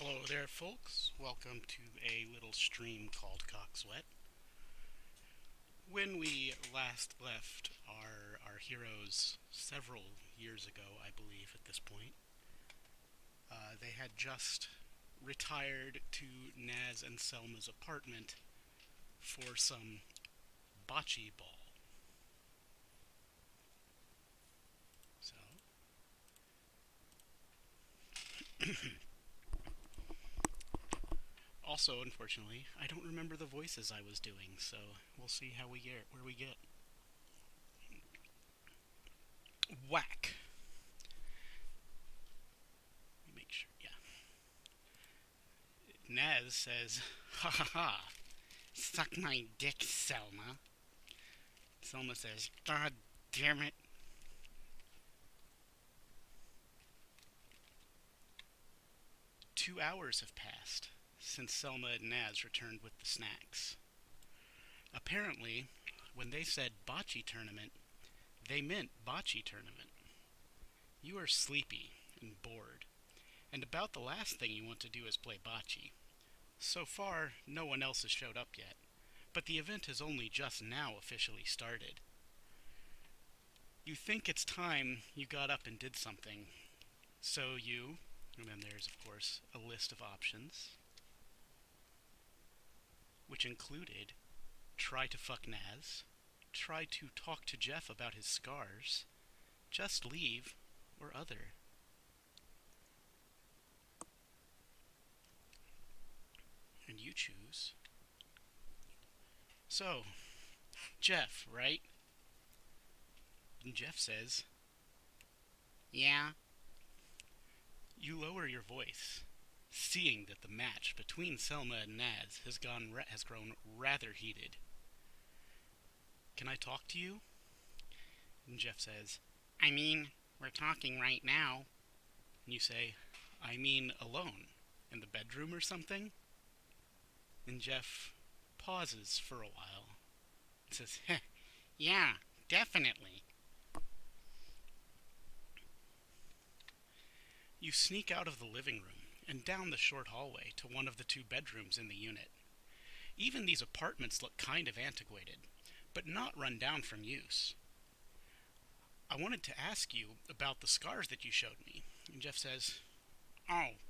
Hello there, folks. Welcome to a little stream called Coxwette. When we last left our heroes several years ago, I believe at this point, they had just retired to Naz and Selma's apartment for some bocce ball. So, also, unfortunately, I don't remember the voices I was doing, so we'll see how we get where we get. Whack. Let me make sure. Yeah. Naz says, "Ha ha ha! Suck my dick, Selma." Selma says, "God damn it." 2 hours have passed since Selma and Naz returned with the snacks. Apparently, when they said bocce tournament, they meant bocce tournament. You are sleepy and bored, and about the last thing you want to do is play bocce. So far, no one else has showed up yet, but the event has only just now officially started. You think it's time you got up and did something, and then there's, of course, a list of options, which included try to fuck Naz, try to talk to Jeff about his scars, just leave, or other. And you choose. So, Jeff, right? And Jeff says, "Yeah." You lower your voice, seeing that the match between Selma and Naz has grown rather heated. "Can I talk to you?" And Jeff says, "I mean, we're talking right now." And you say, "I mean alone, in the bedroom or something?" And Jeff pauses for a while and says, "Yeah, definitely." You sneak out of the living room and down the short hallway to one of the two bedrooms in the unit. Even these apartments look kind of antiquated, but not run down from use. "I wanted to ask you about the scars that you showed me." And Jeff says, "Oh,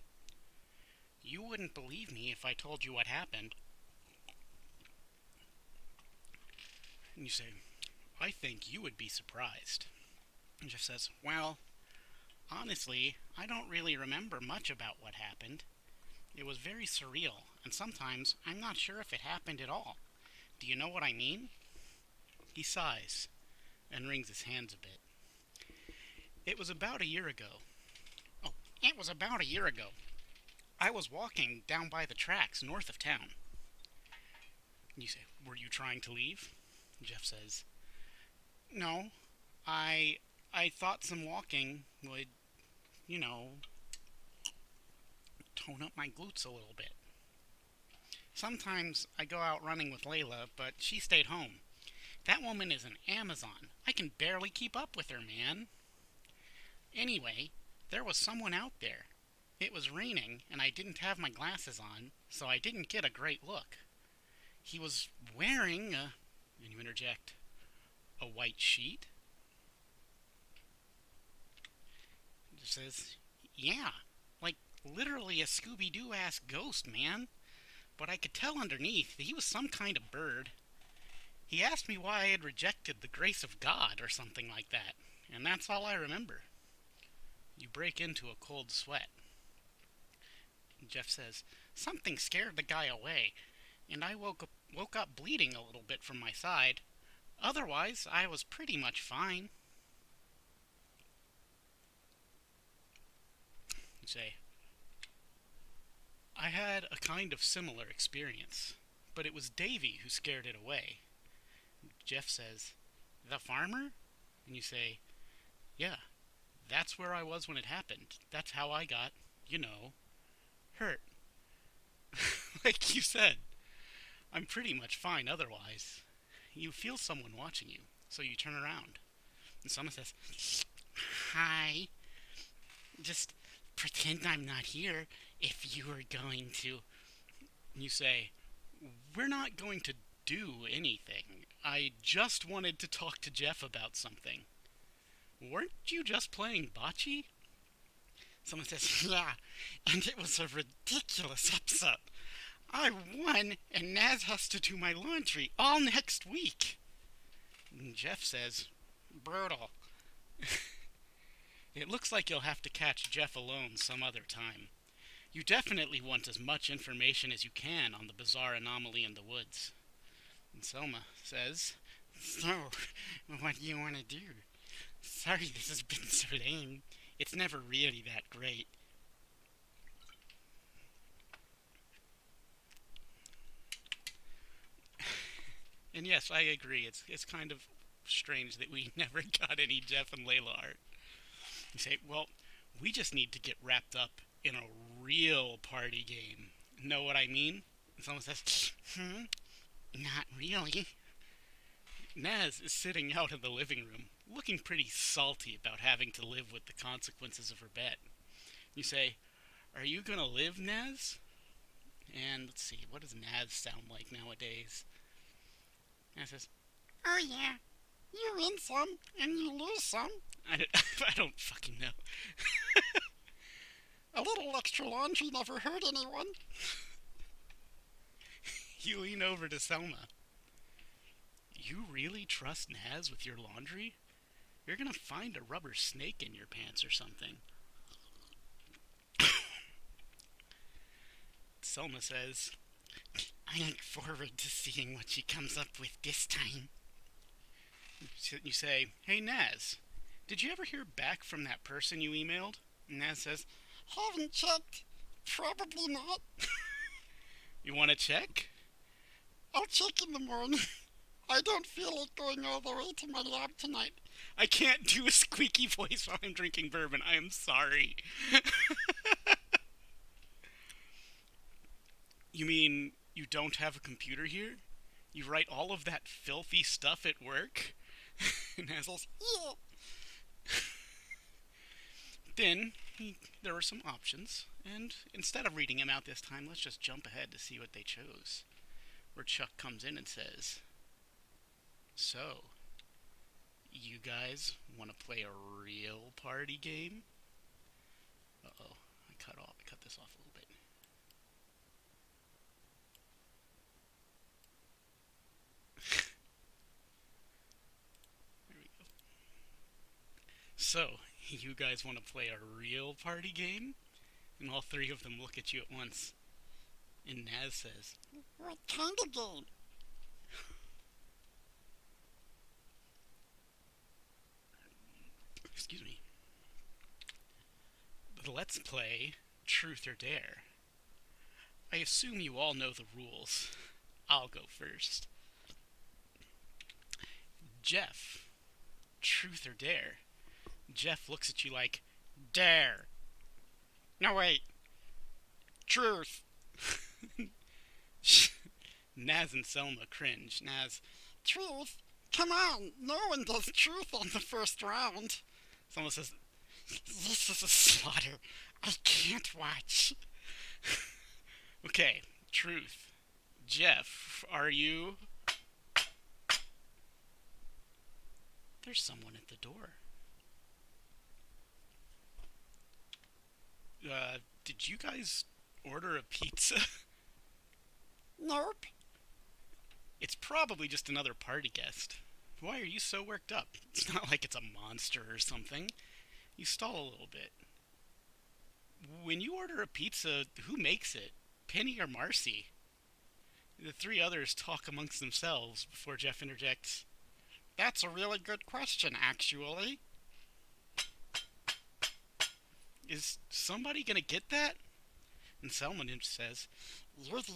you wouldn't believe me if I told you what happened." And you say, "I think you would be surprised." And Jeff says, "Well, honestly, I don't really remember much about what happened. It was very surreal, and sometimes I'm not sure if it happened at all. Do you know what I mean?" He sighs and wrings his hands a bit. "It was about a year ago. Oh, it was about a year ago. I was walking down by the tracks north of town." And you say, "Were you trying to leave?" And Jeff says, "No, I thought some walking would, you know, tone up my glutes a little bit. Sometimes I go out running with Layla, but she stayed home. That woman is an Amazon. I can barely keep up with her, man. Anyway, there was someone out there. It was raining, and I didn't have my glasses on, so I didn't get a great look. He was wearing a," and you interject, "a white sheet?" It says, "Yeah, like literally a Scooby-Doo-ass ghost, man. But I could tell underneath that he was some kind of bird. He asked me why I had rejected the grace of God or something like that, and that's all I remember." You break into a cold sweat. Jeff says, "Something scared the guy away, and I woke up bleeding a little bit from my side. Otherwise, I was pretty much fine." You say, "I had a kind of similar experience, but it was Davy who scared it away." Jeff says, "The farmer?" And you say, "Yeah, that's where I was when it happened. That's how I got, you know, hurt." Like you said, I'm pretty much fine otherwise. You feel someone watching you, so you turn around. And someone says, "Hi. Just pretend I'm not here, if you were going to. You say, we're not going to do anything. I just wanted to talk to Jeff about something. Weren't you just playing bocce? Someone says, yeah, and it was a ridiculous upset. I won, and Naz has to do my laundry all next week. And Jeff says, brutal. It looks like you'll have to catch Jeff alone some other time. You definitely want as much information as you can on the bizarre anomaly in the woods. And Selma says, so, what do you want to do? Sorry this has been so lame. It's never really that great. And yes, I agree. It's kind of strange that we never got any Jeff and Layla art. You say, well, we just need to get wrapped up in a real party game. Know what I mean? And someone says, not really. Naz is sitting out in the living room, looking pretty salty about having to live with the consequences of her bet. You say, are you gonna live, Naz? And let's see, what does Naz sound like nowadays? Naz says, oh yeah, you win some and you lose some. I don't fucking know. A little extra laundry never hurt anyone. You lean over to Selma. You really trust Naz with your laundry? You're gonna find a rubber snake in your pants or something. Selma says, I look forward to seeing what she comes up with this time. You say, hey Naz, did you ever hear back from that person you emailed? And Naz says, haven't checked. Probably not. You want to check? I'll check in the morning. I don't feel like going all the way to my lab tonight. I can't do a squeaky voice while I'm drinking bourbon. I am sorry. You mean you don't have a computer here? You write all of that filthy stuff at work? And Naz says, yeah. Then there were some options, and instead of reading them out this time, let's just jump ahead to see what they chose. Where Chuck comes in and says, so, you guys want to play a real party game? Uh-oh, I cut this off a little bit. There we go. So, you guys want to play a real party game? And all three of them look at you at once. And Naz says, what kind of game? Excuse me. Let's play Truth or Dare. I assume you all know the rules. I'll go first. Jeff, Truth or Dare? Jeff looks at you like, Dare. No, wait. Truth. Naz and Selma cringe. Naz, truth? Come on, no one does truth on the first round. Selma says, this is a slaughter. I can't watch. Okay, truth. Jeff, are you... There's someone at the door. Did you guys order a pizza? Nope. It's probably just another party guest. Why are you so worked up? It's not like it's a monster or something. You stall a little bit. When you order a pizza, who makes it? Penny or Marcy? The three others talk amongst themselves before Jeff interjects. That's a really good question, actually. Is somebody gonna get that? And Selma says, You're the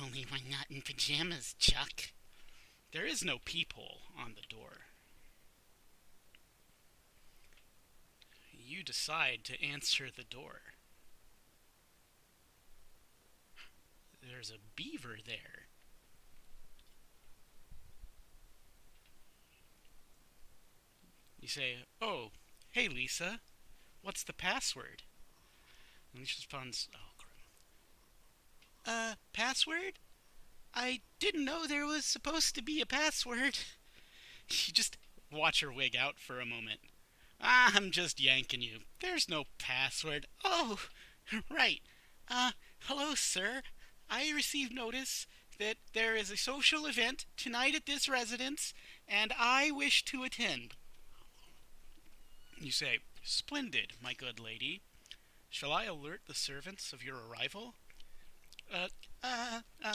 only one not in pajamas, Chuck. There is no peephole on the door. You decide to answer the door. There's a beaver there. You say, oh, hey Lisa, what's the password? And she responds, oh, password? I didn't know there was supposed to be a password. You just watch her wig out for a moment. I'm just yanking you. There's no password. Oh, right. Uh, hello, sir. I received notice that there is a social event tonight at this residence, and I wish to attend. You say, splendid, my good lady. Shall I alert the servants of your arrival? Uh, uh, uh.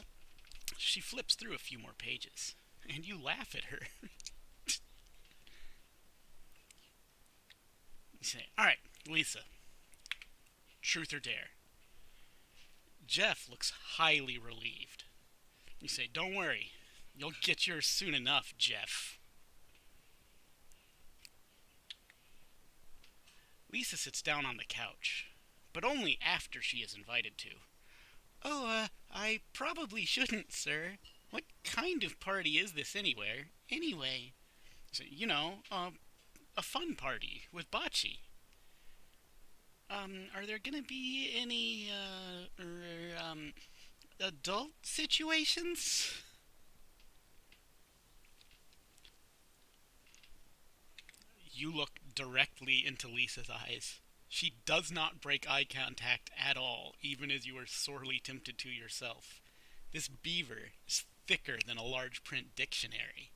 She flips through a few more pages, and you laugh at her. You say, alright, Lisa, truth or dare? Jeff looks highly relieved. You say, don't worry, you'll get yours soon enough, Jeff. Lisa sits down on the couch, but only after she is invited to. Oh, I probably shouldn't, sir. What kind of party is this anyway? So, a fun party with bocce. Are there gonna be any, adult situations? You look directly into Lisa's eyes. She does not break eye contact at all, even as you are sorely tempted to yourself. This beaver is thicker than a large print dictionary.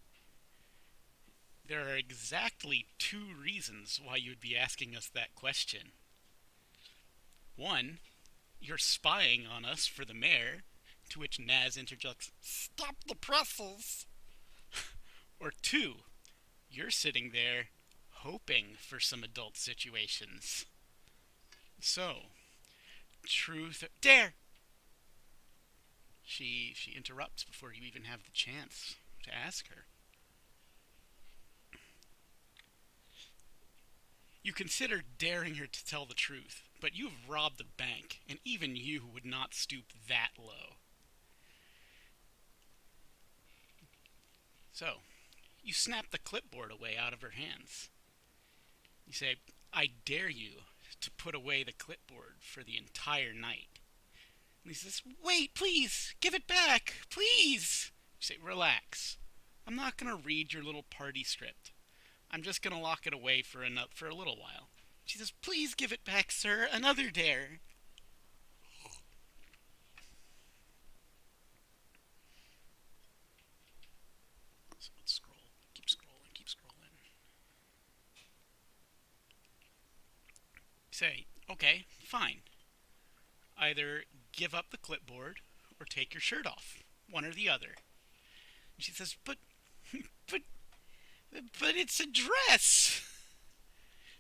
There are exactly two reasons why you would be asking us that question. One, you're spying on us for the mayor, to which Naz interjects, stop the presses! Or two, you're sitting there hoping for some adult situations. So, truth or dare! She interrupts before you even have the chance to ask her. You consider daring her to tell the truth, but you have robbed a bank, and even you would not stoop that low. So, you snap the clipboard away out of her hands. You say, I dare you to put away the clipboard for the entire night. And he says, wait, please, give it back, please. You say, relax. I'm not going to read your little party script. I'm just going to lock it away for a little while. She says, please give it back, sir. Another dare. So let's scroll. Keep scrolling, keep scrolling. Say, okay, fine. Either give up the clipboard or take your shirt off. One or the other. And she says, but, but it's a dress.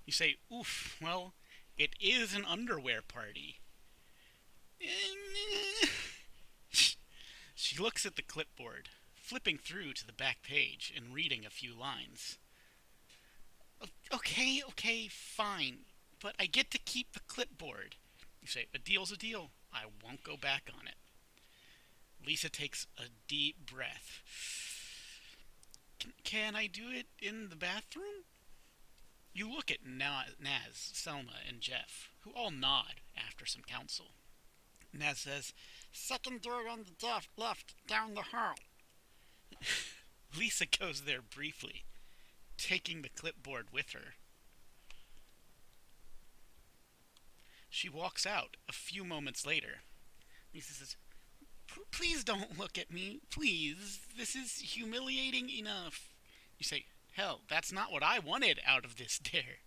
You say, oof, well, it is an underwear party. She looks at the clipboard, flipping through to the back page and reading a few lines. Okay, fine, but I get to keep the clipboard. You say, a deal's a deal. I won't go back on it. Lisa takes a deep breath. Can I do it in the bathroom? You look at Naz, Selma, and Jeff, who all nod after some counsel. Naz says, second door on the left, down the hall. Lisa goes there briefly, taking the clipboard with her. She walks out a few moments later. Lisa says, please don't look at me, please. This is humiliating enough. You say, hell, that's not what I wanted out of this dare.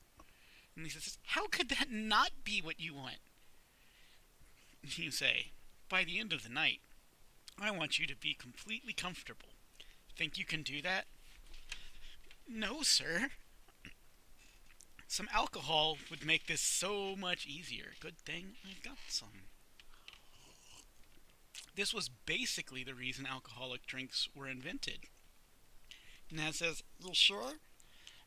And Lisa says, how could that not be what you want? You say, by the end of the night, I want you to be completely comfortable. Think you can do that? No, sir. Some alcohol would make this so much easier. Good thing I've got some. This was basically the reason alcoholic drinks were invented. Naz says, you sure?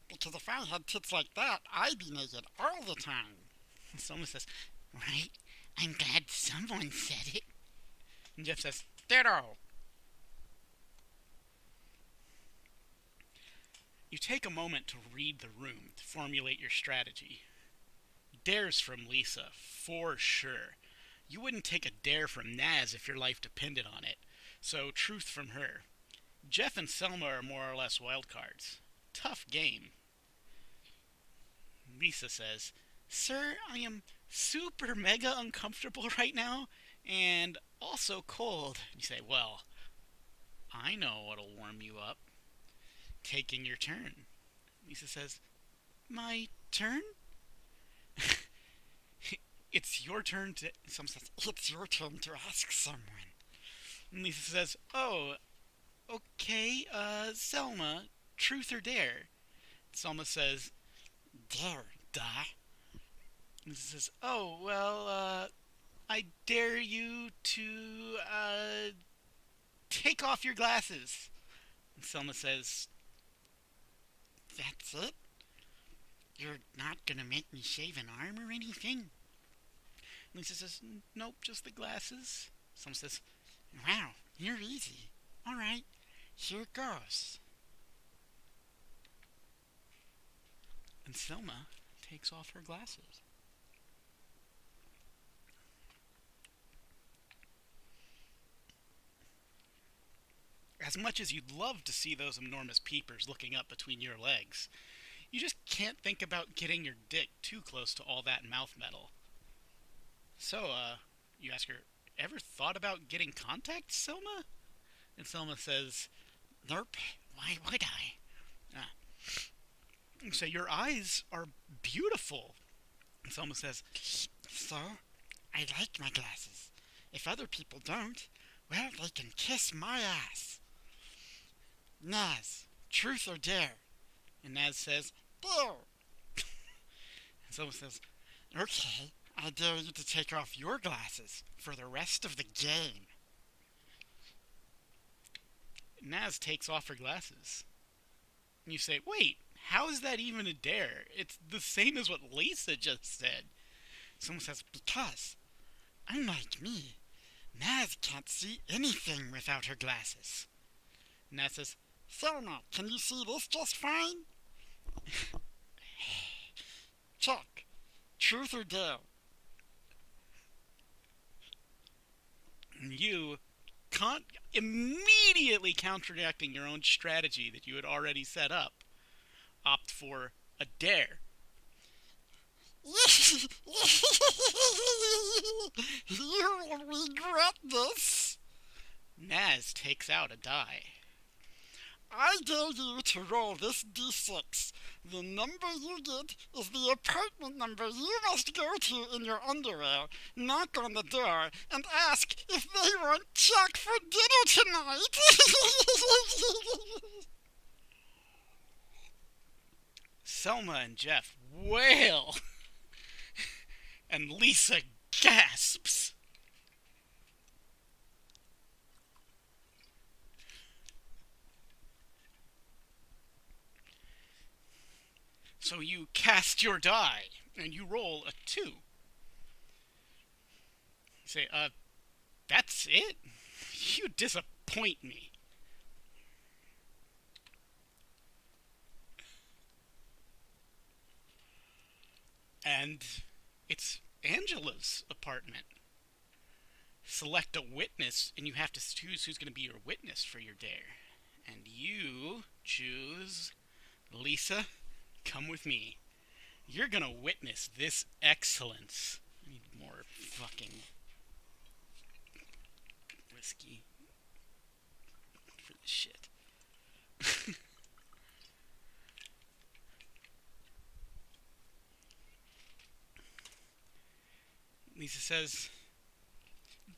Because if I had tits like that, I'd be naked all the time. And Selma says, right? I'm glad someone said it. And Jeff says, ditto. You take a moment to read the room to formulate your strategy. You dares from Lisa, for sure. You wouldn't take a dare from Naz if your life depended on it. So, truth from her. Jeff and Selma are more or less wild cards. Tough game. Lisa says, Sir, I am super mega uncomfortable right now, and also cold. You say, well, I know what'll warm you up. Taking your turn. Lisa says, my turn? It's your turn to... Someone says, it's your turn to ask someone. And Lisa says, oh, okay, Selma, truth or dare? Selma says, dare, duh. Lisa says, oh, well, I dare you to, take off your glasses. And Selma says, that's it? You're not gonna make me shave an arm or anything? Lisa says, nope, just the glasses. Selma says, wow, you're easy. Alright, here it goes. And Selma takes off her glasses. As much as you'd love to see those enormous peepers looking up between your legs, you just can't think about getting your dick too close to all that mouth metal. So, you ask her, ever thought about getting contacts, Selma? And Selma says, nope, why would I? You say, your eyes are beautiful. And Selma says, so, I like my glasses. If other people don't, well, they can kiss my ass. Naz, truth or dare? And Naz says, dare. And Selma says, okay, I dare you to take off your glasses for the rest of the game. Naz takes off her glasses. And you say, wait, how is that even a dare? It's the same as what Lisa just said. Someone says, because, unlike me, Naz can't see anything without her glasses. Naz says, Selma, can you see this just fine? Check. Truth or dare? You can't immediately counteracting your own strategy that you had already set up. Opt for a dare. You will regret this. Naz takes out a die. I dare you to roll this d6. The number you get is the apartment number you must go to in your underwear, knock on the door, and ask if they want Chuck for dinner tonight. Selma and Jeff wail, and Lisa gasps. So you cast your die, and you roll a 2. You say, that's it? You disappoint me. And it's Angela's apartment. Select a witness, and you have to choose who's going to be your witness for your dare. And you choose Lisa. Come with me. You're gonna witness this excellence. I need more fucking whiskey for this shit. Lisa says,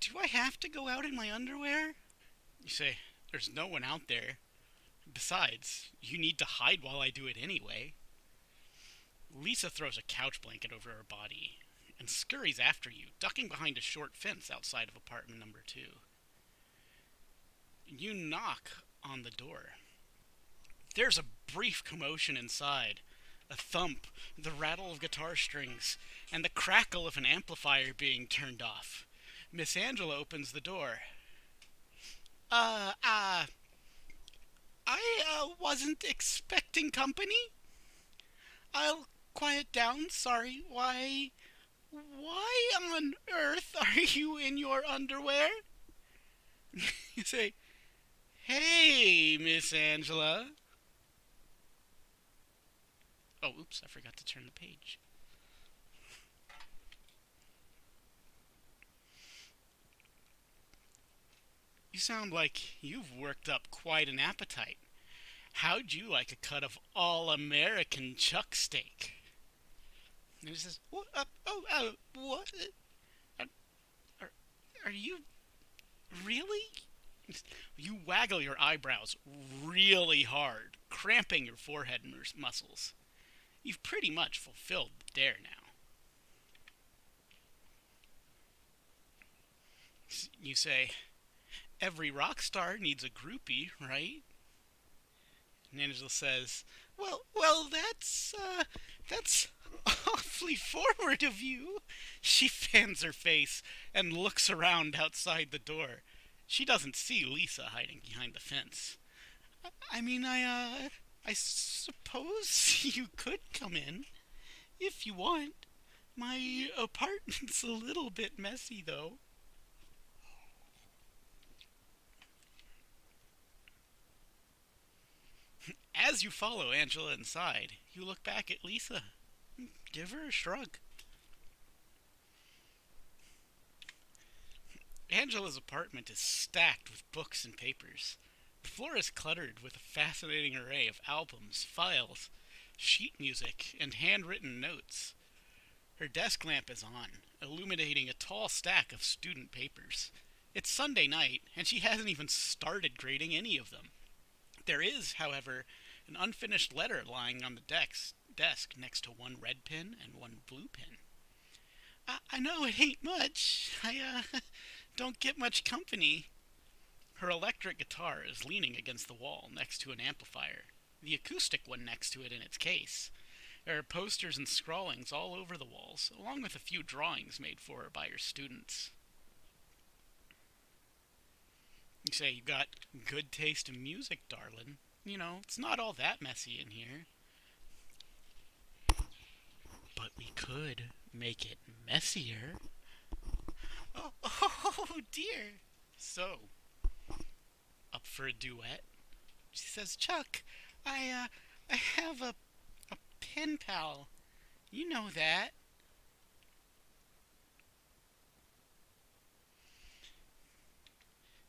do I have to go out in my underwear? You say, there's no one out there. Besides, you need to hide while I do it anyway. Lisa throws a couch blanket over her body and scurries after you, ducking behind a short fence outside of apartment number 2. You knock on the door. There's a brief commotion inside. A thump, the rattle of guitar strings, and the crackle of an amplifier being turned off. Miss Angela opens the door. I wasn't expecting company. I'll quiet down. Sorry. Why on earth are you in your underwear? You say, hey, Miss Angela. Oh, oops, I forgot to turn the page. You sound like you've worked up quite an appetite. How'd you like a cut of all-American chuck steak? And he says, what? Are, are, are you really? You waggle your eyebrows really hard, cramping your forehead muscles. You've pretty much fulfilled the dare now. You say, every rock star needs a groupie, right? And Angela says, that's awfully forward of you. She fans her face and looks around outside the door. She doesn't see Lisa hiding behind the fence. I suppose you could come in, if you want. My apartment's a little bit messy, though. As you follow Angela inside, you look back at Lisa. Give her a shrug. Angela's apartment is stacked with books and papers. The floor is cluttered with a fascinating array of albums, files, sheet music, and handwritten notes. Her desk lamp is on, illuminating a tall stack of student papers. It's Sunday night, and she hasn't even started grading any of them. There is, however, an unfinished letter lying on the desk next to one red pen and one blue pen. I know it ain't much. I don't get much company. Her electric guitar is leaning against the wall next to an amplifier, the acoustic one next to it in its case. There are posters and scrawlings all over the walls, along with a few drawings made for her by her students. You say you got good taste in music, darling. You know, it's not all that messy in here. But we could make it messier. Oh dear. So, up for a duet? She says, Chuck, I have a pen pal. You know that.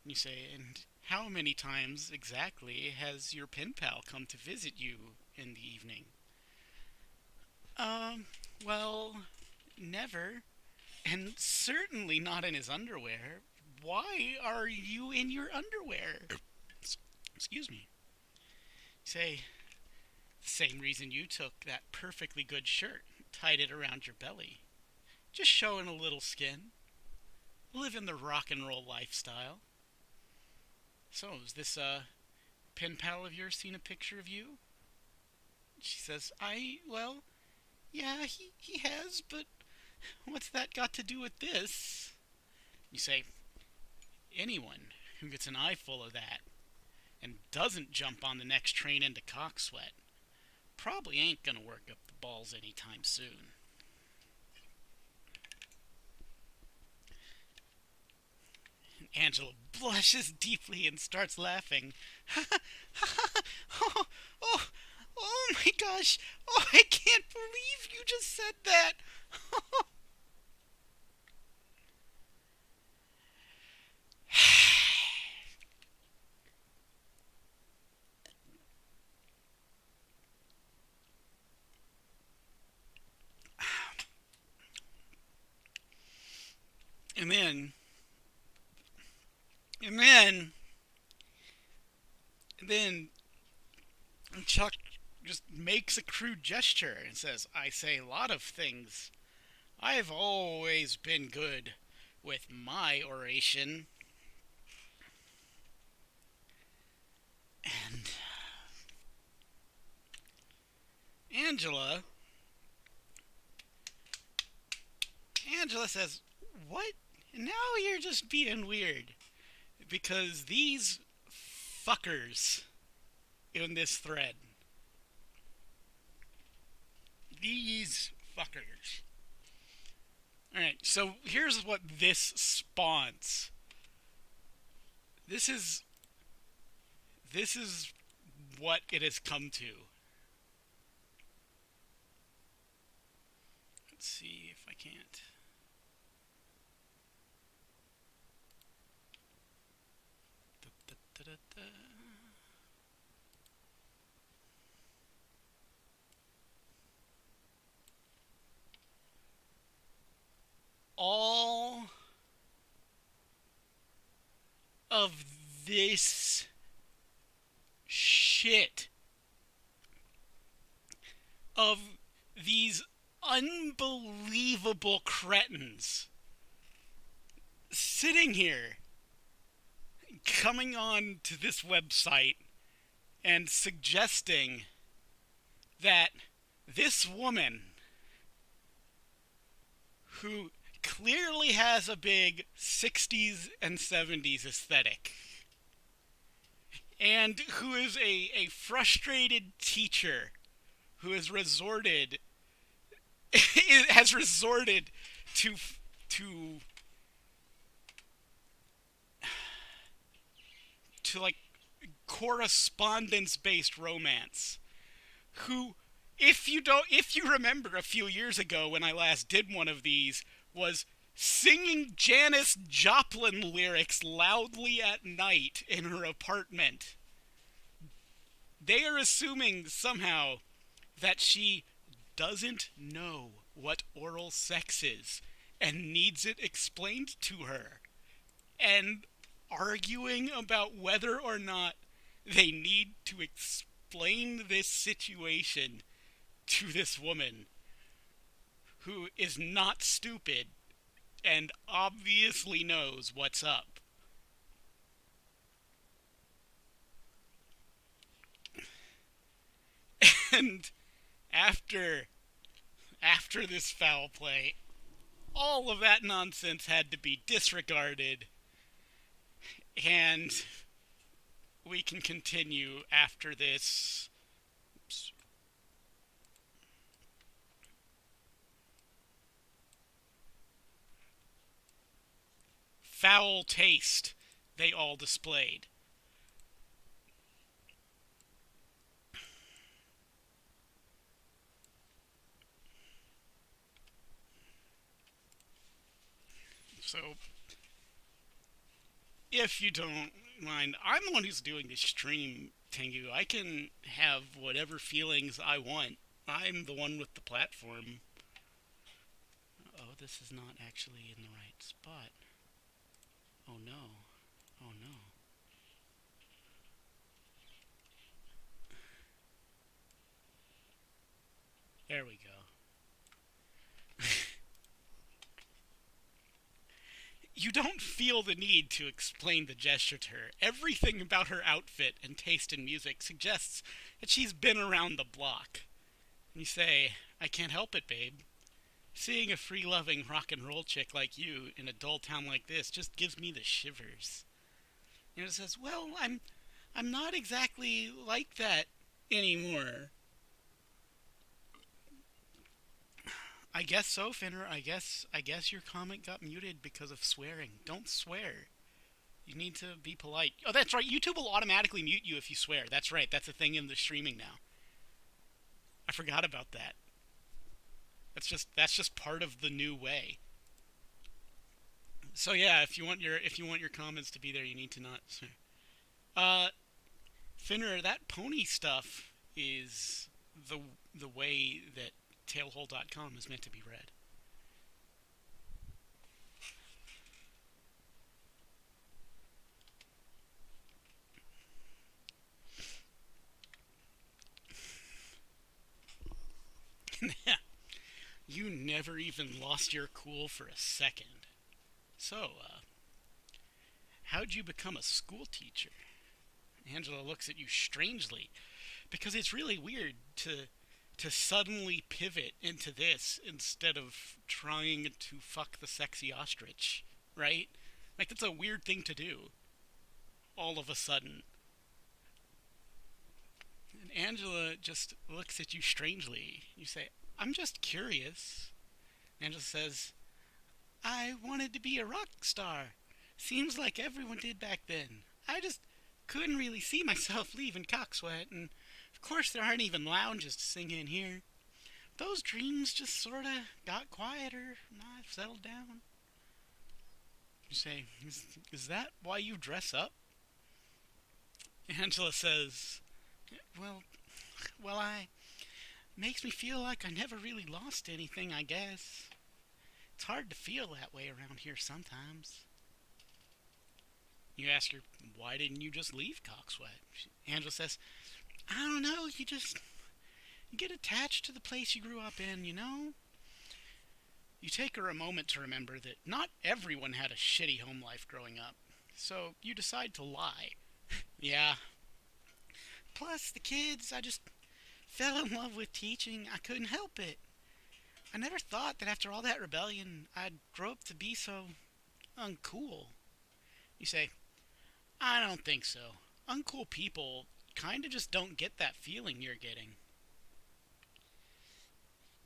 You say, and how many times exactly has your pen pal come to visit you in the evening? Well, never. And certainly not in his underwear. Why are you in your underwear? Excuse me. Say, same reason you took that perfectly good shirt, tied it around your belly. Just showing a little skin. Living the rock and roll lifestyle. So, is this pen pal of yours seen a picture of you? She says, well, yeah, he has, but what's that got to do with this? You say, anyone who gets an eyeful of that and doesn't jump on the next train into Coxwette probably ain't gonna work up the balls anytime soon. Angela blushes deeply and starts laughing. oh, oh, oh my gosh! Oh, I can't believe you just said that! and then, and then, and then Chuck just makes a crude gesture and says, I say a lot of things. I've always been good with my oration. And Angela says, what? Now you're just being weird. Because these fuckers in this thread, These fuckers. Alright, so here's what this spawns. This is this is what it has come to. Let's see if I can't. Da, da, da, da, da. All of this shit of these unbelievable cretins sitting here coming on to this website and suggesting that this woman who clearly has a big 60s and 70s aesthetic and who is a frustrated teacher who has resorted to to to like correspondence based romance, who, if you remember a few years ago when I last did one of these, was singing Janis Joplin lyrics loudly at night in her apartment. They are assuming somehow that she doesn't know what oral sex is and needs it explained to her, and arguing about whether or not they need to explain this situation to this woman who is not stupid and obviously knows what's up. And after this foul play, all of that nonsense had to be disregarded, and we can continue after this. Oops. Foul taste they all displayed. So, if you don't mind, I'm the one who's doing this stream, Tengu. I can have whatever feelings I want. I'm the one with the platform. Oh, this is not actually in the right spot. Oh no. Oh no. There we go. You don't feel the need to explain the gesture to her. Everything about her outfit and taste in music suggests that she's been around the block. And you say, I can't help it, babe. Seeing a free-loving rock and roll chick like you in a dull town like this just gives me the shivers. And it says, well, I'm not exactly like that anymore. I guess so, Finner. I guess your comment got muted because of swearing. Don't swear. You need to be polite. Oh, that's right. YouTube will automatically mute you if you swear. That's right. That's a thing in the streaming now. I forgot about that. That's just part of the new way. So yeah, if you want your comments to be there, you need to not swear. Finner, that pony stuff is the way that tailhole.com is meant to be read. You never even lost your cool for a second. So, how'd you become a school teacher? Angela looks at you strangely, because it's really weird to suddenly pivot into this instead of trying to fuck the sexy ostrich, right? Like, that's a weird thing to do, all of a sudden. And Angela just looks at you strangely. You say, I'm just curious. Angela says, I wanted to be a rock star. Seems like everyone did back then. I just couldn't really see myself leaving Coxwette, and of course there aren't even lounges to sing in here. Those dreams just sorta got quieter, and I've settled down. You say, is that why you dress up? Angela says, well, I makes me feel like I never really lost anything, I guess. It's hard to feel that way around here sometimes. You ask her, why didn't you just leave Coxsweat? Angela says, I don't know, you get attached to the place you grew up in, you know? You take her a moment to remember that not everyone had a shitty home life growing up, so you decide to lie. Yeah. Plus, the kids, I just fell in love with teaching. I couldn't help it. I never thought that after all that rebellion, I'd grow up to be so uncool. You say, I don't think so. Uncool people kind of just don't get that feeling you're getting.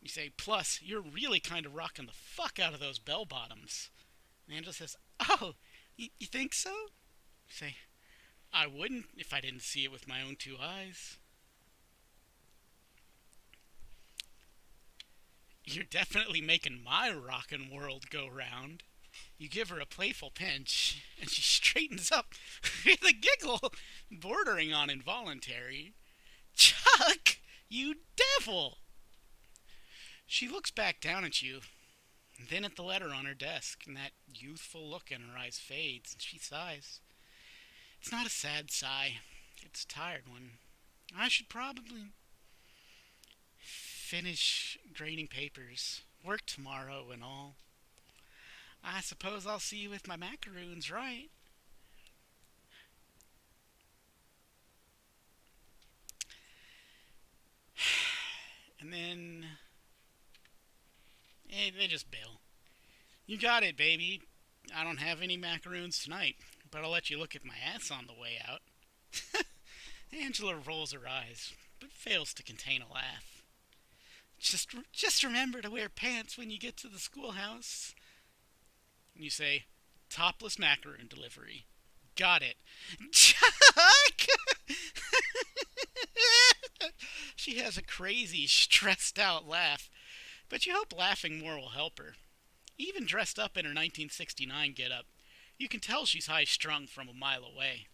You say, plus, you're really kind of rocking the fuck out of those bell bottoms. And Angela says, oh, you think so? You say, I wouldn't if I didn't see it with my own two eyes. You're definitely making my rockin' world go round. You give her a playful pinch, and she straightens up with a giggle bordering on involuntary. Chuck, you devil! She looks back down at you, and then at the letter on her desk, and that youthful look in her eyes fades, and she sighs. It's not a sad sigh. It's a tired one. I should probably finish grading papers, work tomorrow and all. I suppose I'll see you with my macaroons, right? And then they just bail. You got it, baby. I don't have any macaroons tonight, but I'll let you look at my ass on the way out. Angela rolls her eyes, but fails to contain a laugh. Just remember to wear pants when you get to the schoolhouse. And you say, topless macaroon delivery. Got it. Chuck! She has a crazy, stressed out laugh, but you hope laughing more will help her. Even dressed up in her 1969 getup, you can tell she's high-strung from a mile away.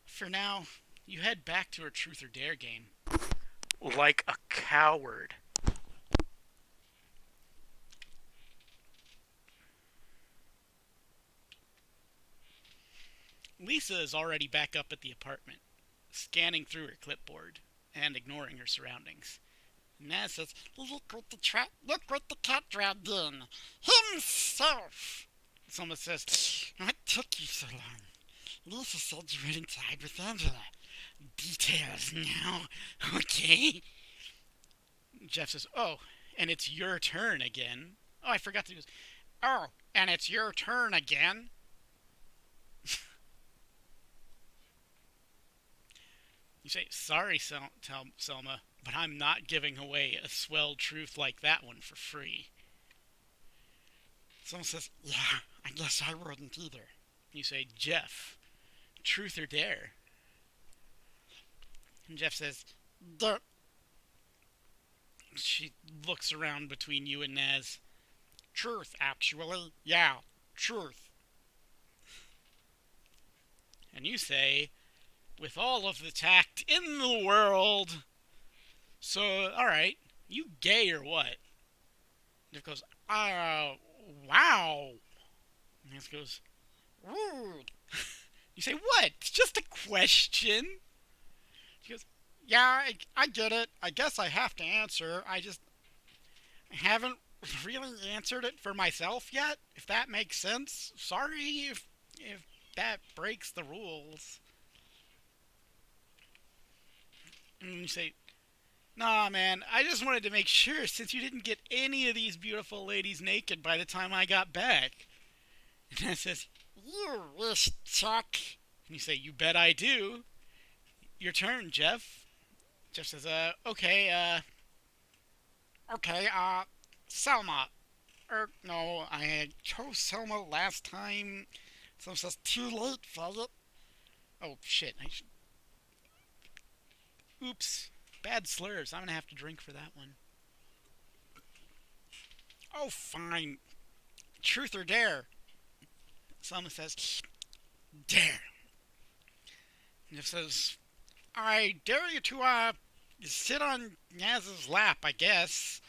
For now, you head back to her truth or dare game. Like a coward. Lisa is already back up at the apartment, scanning through her clipboard and ignoring her surroundings. Naz says, look what the cat dragged in. Himself! Someone says, what took you so long? Lisa said you were inside with Angela. Details now, okay? Jeff says, oh, and it's your turn again. Oh, I forgot to do this. Oh, and it's your turn again? You say, sorry, Selma, but I'm not giving away a swell truth like that one for free. Someone says, yeah, I guess I wouldn't either. You say, Jeff, truth or dare? And Jeff says, Duh. She looks around between you and Naz. Truth, actually. Yeah, truth. And you say, with all of the tact in the world. So, alright, you gay or what? Jeff goes, wow. And Naz goes, rude. You say, what? It's just a question. She goes, yeah, I get it. I guess I have to answer. I haven't really answered it for myself yet, if that makes sense. Sorry if that breaks the rules. And you say, nah, man, I just wanted to make sure since you didn't get any of these beautiful ladies naked by the time I got back. And I says, you wish, Chuck. And you say, you bet I do. Your turn, Jeff. Jeff says, okay, okay, Selma. No, I chose Selma last time. Selma says, too late, fella. Oh, shit. Oops. Bad slurs. I'm gonna have to drink for that one. Oh, fine. Truth or dare? Selma says, dare. Jeff says, I dare you to, sit on Naz's lap, I guess.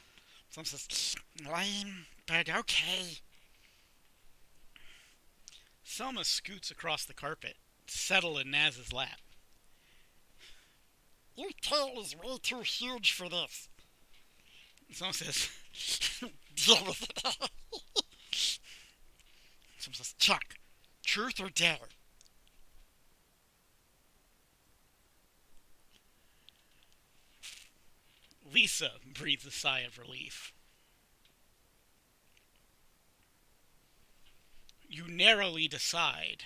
Selma says, lame, but okay. Selma scoots across the carpet, settle in Naz's lap. Your tail is way too huge for this. Selma says, deal with it. Selma says, Chuck, truth or dare? Lisa breathes a sigh of relief. You narrowly decide.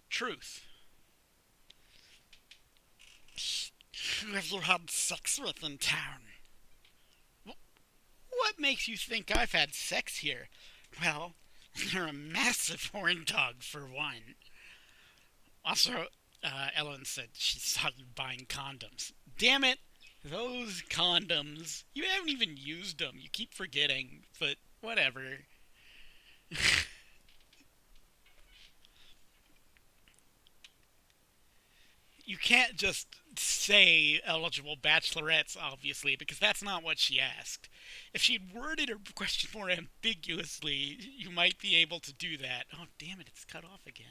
Truth. Who have you had sex with in town? What makes you think I've had sex here? Well, you're a massive horn dog for one. Also, Ellen said she saw you buying condoms. Damn it! Those condoms. You haven't even used them. You keep forgetting, but whatever. You can't just say eligible bachelorettes, obviously, because that's not what she asked. If she'd worded her question more ambiguously, you might be able to do that. Oh, damn it, it's cut off again.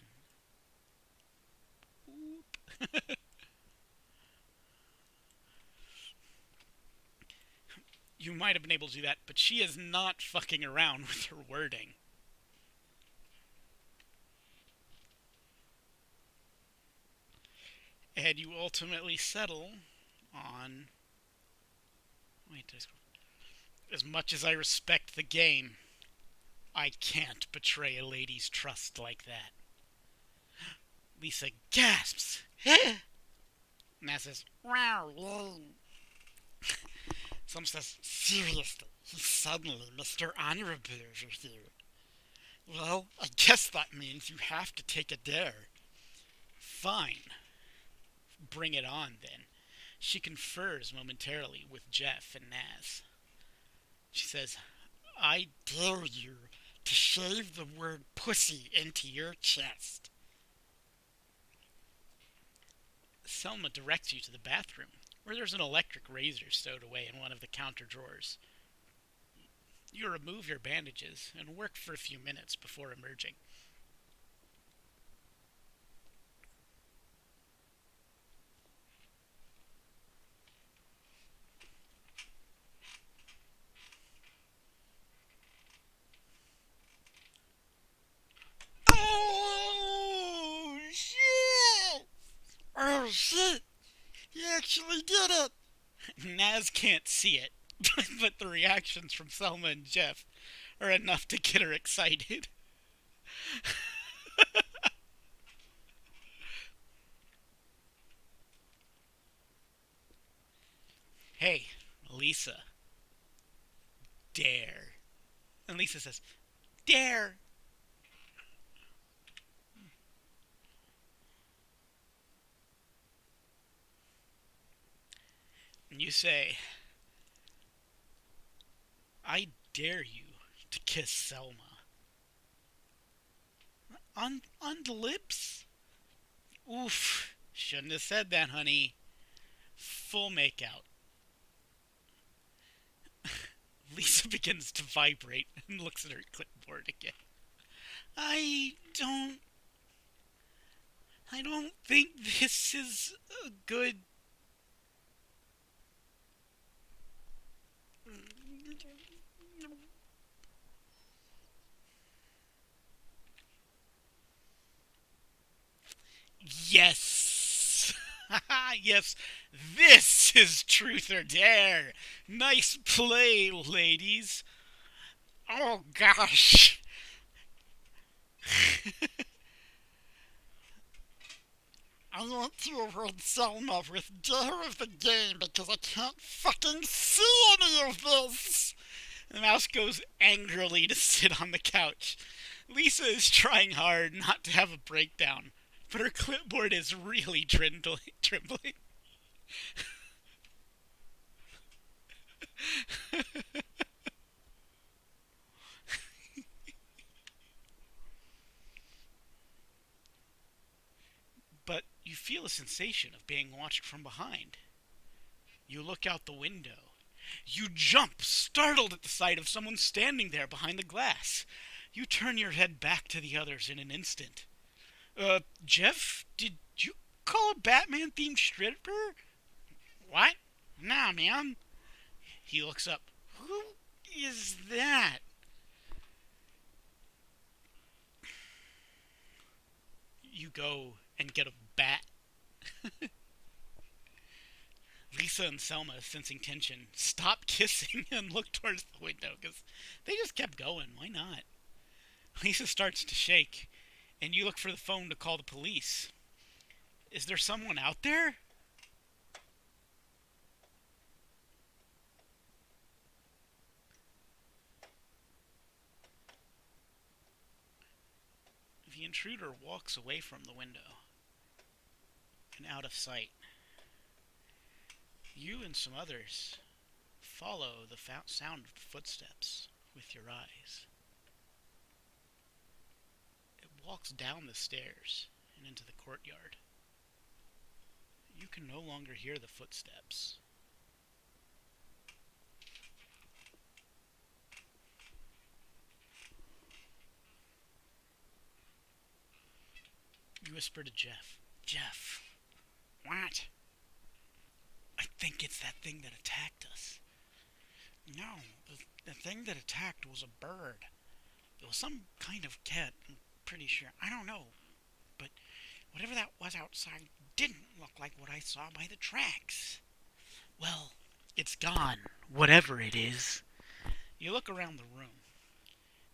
You might have been able to do that, but she is not fucking around with her wording. And you ultimately settle on. Wait, as much as I respect the game, I can't betray a lady's trust like that. Lisa gasps. Matt says, wow, Someone says, seriously, he's suddenly Mr. Honorable over here. Well, I guess that means you have to take a dare. Fine. Bring it on, then. She confers momentarily with Jeff and Naz. She says, I dare you to shave the word pussy into your chest. Selma directs you to the bathroom, where there's an electric razor stowed away in one of the counter drawers. You remove your bandages and work for a few minutes before emerging. Oh, shit! Oh, shit! He actually did it! Naz can't see it, but the reactions from Selma and Jeff are enough to get her excited. Hey, Lisa, dare. And Lisa says, dare. And you say, I dare you to kiss Selma. On the lips? Oof. Shouldn't have said that, honey. Full makeout. Lisa begins to vibrate and looks at her clipboard again. I don't. I don't think this is a good. Yes! Yes, this is truth or dare. Nice play, ladies. Oh gosh. I want to avoid Selma withdraw her of the game because I can't fucking see any of this. The mouse goes angrily to sit on the couch. Lisa is trying hard not to have a breakdown, but her clipboard is really trembling. But you feel a sensation of being watched from behind. You look out the window. You jump, startled at the sight of someone standing there behind the glass. You turn your head back to the others in an instant. Jeff, did you call a Batman themed stripper? What? Nah, man. He looks up. Who is that? You go and get a bat. Lisa and Selma, sensing tension, stop kissing and look towards the window because they just kept going. Why not? Lisa starts to shake, and you look for the phone to call the police. Is there someone out there? The intruder walks away from the window and out of sight. You and some others follow the sound of footsteps with your eyes. It walks down the stairs and into the courtyard. You can no longer hear the footsteps. You whisper to Jeff. Jeff. What? I think it's that thing that attacked us. No, the thing that attacked was a bird. It was some kind of cat, I'm pretty sure. I don't know. But whatever that was outside didn't look like what I saw by the tracks. Well, it's gone, whatever it is. You look around the room.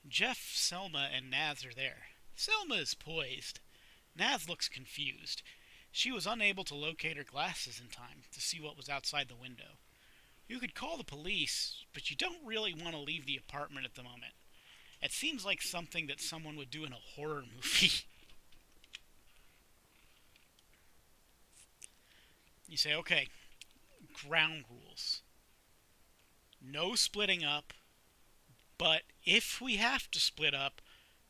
Jeff, Selma, and Naz are there. Selma is poised. Naz looks confused. She was unable to locate her glasses in time to see what was outside the window. You could call the police, but you don't really want to leave the apartment at the moment. It seems like something that someone would do in a horror movie. You say, okay, ground rules. No splitting up, but if we have to split up,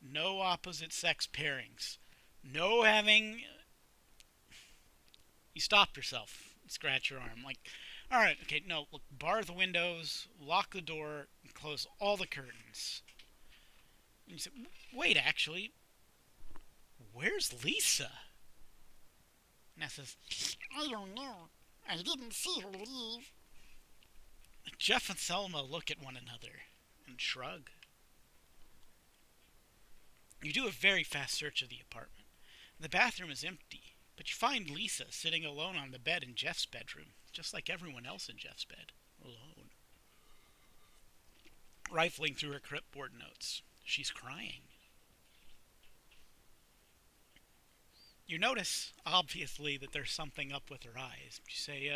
no opposite sex pairings. No having. You stop yourself, scratch your arm. Like, alright, okay, no, look, bar the windows, lock the door, and close all the curtains. And you say, wait, actually, where's Lisa? And I says, I don't know. I didn't see her leave. Jeff and Selma look at one another and shrug. You do a very fast search of the apartment. The bathroom is empty, but you find Lisa sitting alone on the bed in Jeff's bedroom, just like everyone else in Jeff's bed, alone. Rifling through her clipboard notes, she's crying. You notice, obviously, that there's something up with her eyes. You say,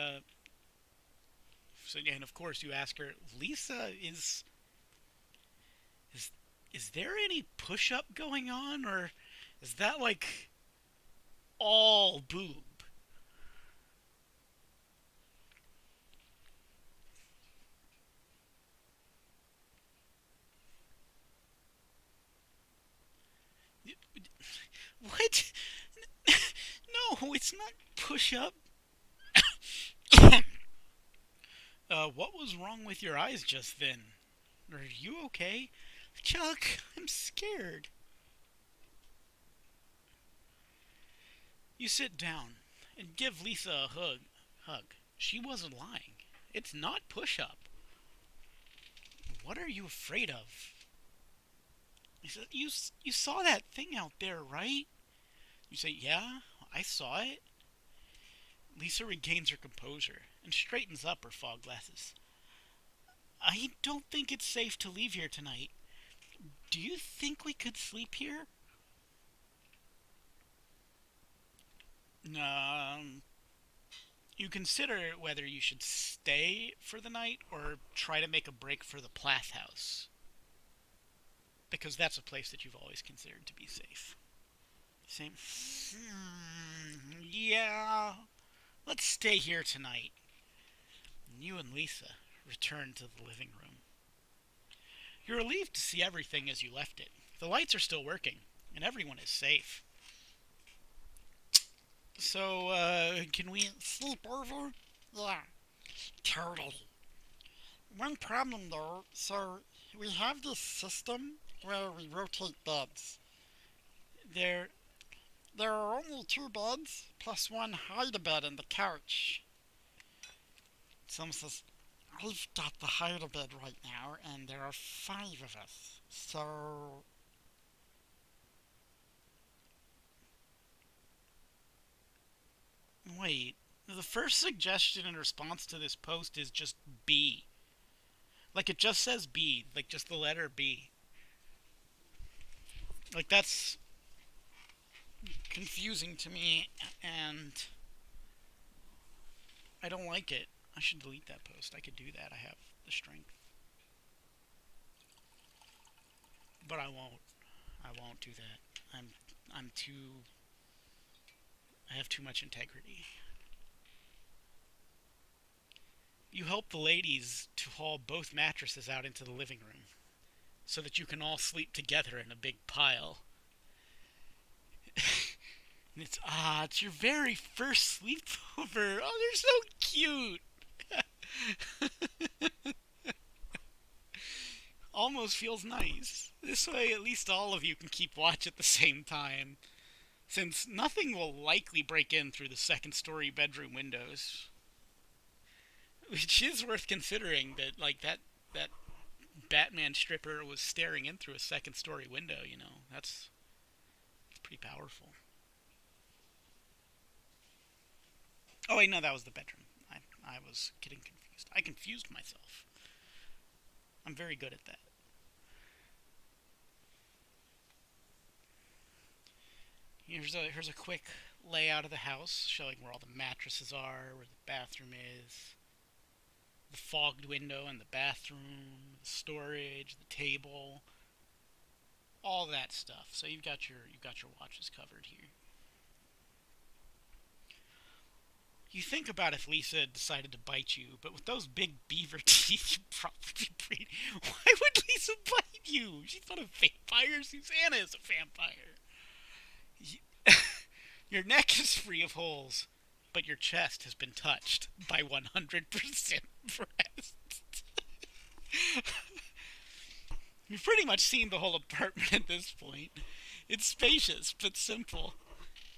and of course you ask her, Lisa, is, is there any push-up going on, or is that like all boob? What? No, it's not push-up. What was wrong with your eyes just then? Are you okay? Chuck, I'm scared. You sit down and give Lisa a hug. She wasn't lying. It's not push-up. What are you afraid of? He said, you saw that thing out there, right? You say, yeah, I saw it. Lisa regains her composure and straightens up her fog glasses. I don't think it's safe to leave here tonight. Do you think we could sleep here? Um, you consider whether you should stay for the night or try to make a break for the Plath House, because that's a place that you've always considered to be safe. Same. Yeah. Let's stay here tonight. And you and Lisa return to the living room. You're relieved to see everything as you left it. The lights are still working, and everyone is safe. So, can we Sleep over? Yeah, totally. One problem though, so we have this system where we rotate beds. there? There are only two beds, plus one hide-a-bed in the couch. Someone says, I've got the hide-a-bed right now, and there are five of us. So, Wait. The first suggestion in response to this post is just B. Like it just says B, like just the letter B. Like that's confusing to me, and I don't like it. I should delete that post. I could do that. I have the strength. But I won't. I won't do that. I'm too I have too much integrity. You help the ladies to haul both mattresses out into the living room so that you can all sleep together in a big pile. And it's your very first sleepover. Oh, they're so cute. Almost feels nice. This way, at least all of you can keep watch at the same time, since nothing will likely break in through the second story bedroom windows. Which is worth considering that, like, that Batman stripper was staring in through a second story window, you know. That's pretty powerful. Oh, wait, no, that was the bedroom. I was getting confused. I confused myself. I'm very good at that. Here's a quick layout of the house showing where all the mattresses are, where the bathroom is, the fogged window in the bathroom, the storage, the table, all that stuff. So you've got your watches covered here. You think about if Lisa decided to bite you, but with those big beaver teeth, you'd probably breed. Why would Lisa bite you? She's not a vampire. Susanna is a vampire. Your neck is free of holes, but your chest has been touched by 100% breast. You've pretty much seen the whole apartment at this point. It's spacious but simple.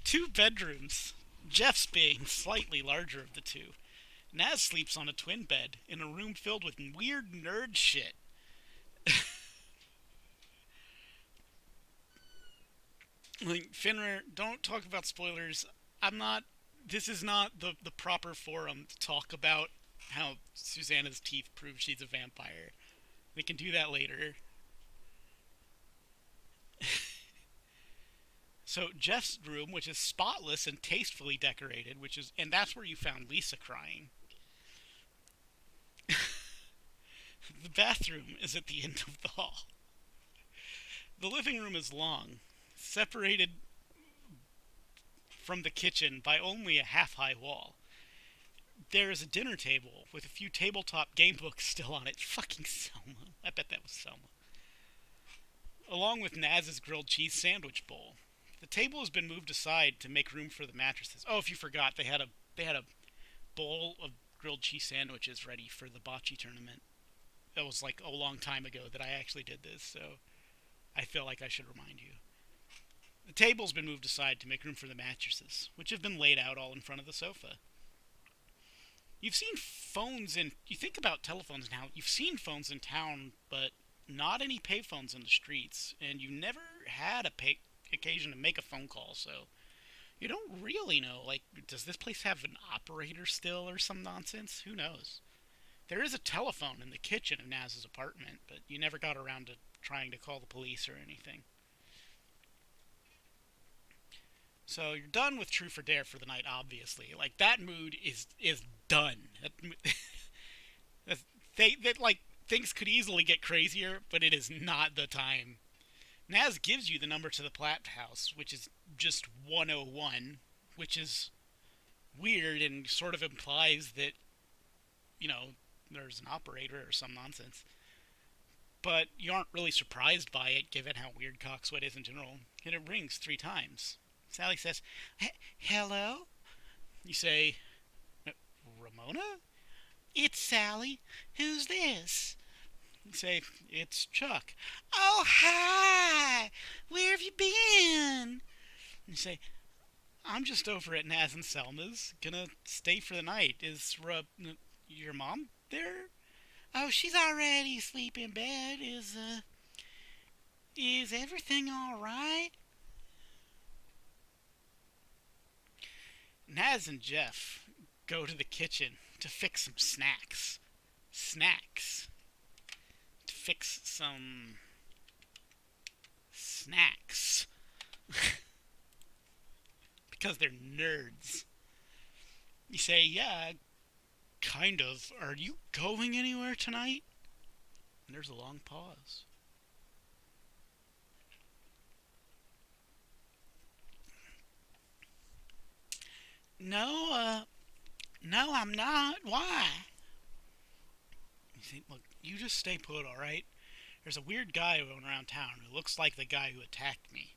Two bedrooms, Jeff's being slightly larger of the two. Naz sleeps on a twin bed in a room filled with weird nerd shit. Like, Finner, don't talk about spoilers. I'm not. This is not the proper forum to talk about how Susanna's teeth prove she's a vampire. We can do that later. So Jeff's room, which is spotless and tastefully decorated, and that's where you found Lisa crying. The bathroom is at the end of the hall. The living room is long, separated from the kitchen by only a half-high wall. There is a dinner table with a few tabletop game books still on it. Fucking Selma. I bet that was Selma. Along with Naz's grilled cheese sandwich bowl. The table has been moved aside to make room for the mattresses. Oh, if you forgot, they had a bowl of grilled cheese sandwiches ready for the bocce tournament. That was like a long time ago that I actually did this, so I feel like I should remind you. The table's been moved aside to make room for the mattresses, which have been laid out all in front of the sofa. You've seen phones in. You think about telephones now. You've seen phones in town, but not any payphones in the streets, and you never had a occasion to make a phone call, so you don't really know. Like, does this place have an operator still or some nonsense? Who knows? There is a telephone in the kitchen of Naz's apartment, but you never got around to trying to call the police or anything. So you're done with Truth or Dare for the night, obviously. Like that mood is done. That, that like things could easily get crazier, but it is not the time. Naz gives you the number to the Platt House, which is just 101, which is weird and sort of implies that you know there's an operator or some nonsense. But you aren't really surprised by it, given how weird Coxwette is in general. And it rings 3 times. Sally says, "Hello?" You say, "Ramona?" "It's Sally. Who's this?" You say, "It's Chuck." "Oh, hi! Where have you been?" You say, "I'm just over at Naz and Selma's. Gonna stay for the night. Your mom there?" "Oh, she's already asleep in bed. Is everything alright?" Naz and Jeff go to the kitchen to fix some snacks. Snacks. To fix some snacks. Because they're nerds. You say, "Yeah, kind of. Are you going anywhere tonight?" And there's a long pause. "No, no, I'm not. Why?" You say, "Look, you just stay put, alright? There's a weird guy going around town who looks like the guy who attacked me."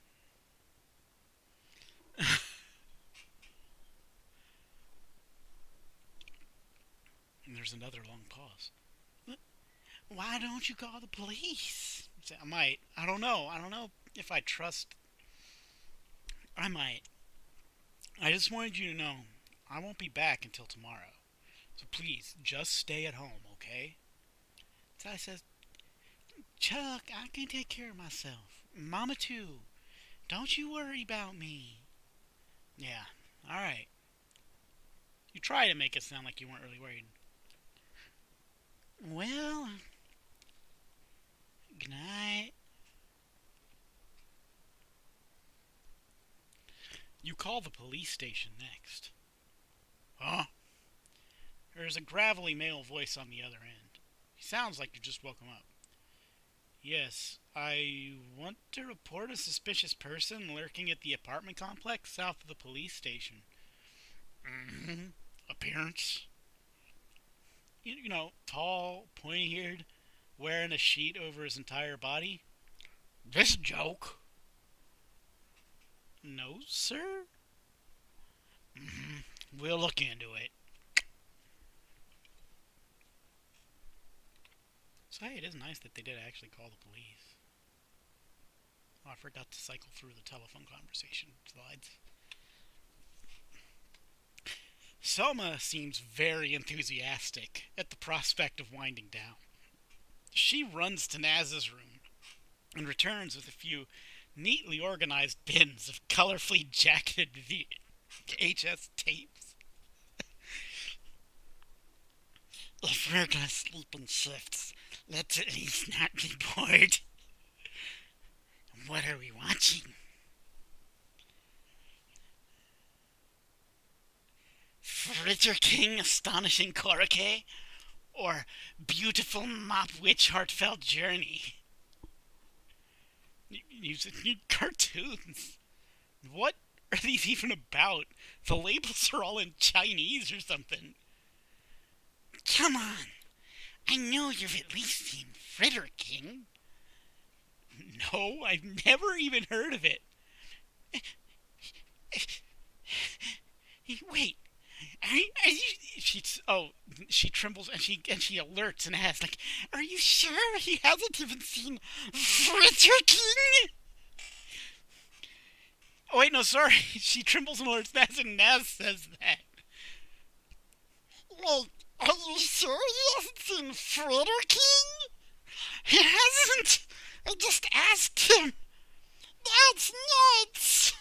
And there's another long pause. "Why don't you call the police?" You say, "I might. I don't know. I don't know if I trust. I might. I just wanted you to know I won't be back until tomorrow. So please, just stay at home, okay?" Sally says, "Chuck, I can take care of myself. Mama, too. Don't you worry about me." "Yeah, alright." You try to make it sound like you weren't really worried. "Well, good night." You call the police station next. "Huh?" There's a gravelly male voice on the other end. He sounds like you just woke him up. "Yes, I want to report a suspicious person lurking at the apartment complex south of the police station." "Mm-hmm. Appearance?" You know, tall, pointy-eared, wearing a sheet over his entire body." "This joke?" "No, sir." "Mm-hmm. We'll look into it." So, hey, it is nice that they did actually call the police. Oh, I forgot to cycle through the telephone conversation slides. Selma seems very enthusiastic at the prospect of winding down. She runs to Naz's room and returns with a few neatly organized bins of colorfully jacketed VHS tapes. If we're gonna sleep in shifts, let's at least not be bored. What are we watching? Fritter King Astonishing Korake? Or Beautiful Mop Witch Heartfelt Journey? You cartoons. What are these even about? The labels are all in Chinese or something. Come on! I know you've at least seen Fritter King. No, I've never even heard of it. Wait, She trembles and she alerts and asks, like, are you sure he hasn't even seen Fritter King? "Oh wait, no, sorry." She trembles and alerts Naz, and Naz says that. Wait, are you sure he hasn't seen Fritter King? He hasn't! I just asked him. That's nuts!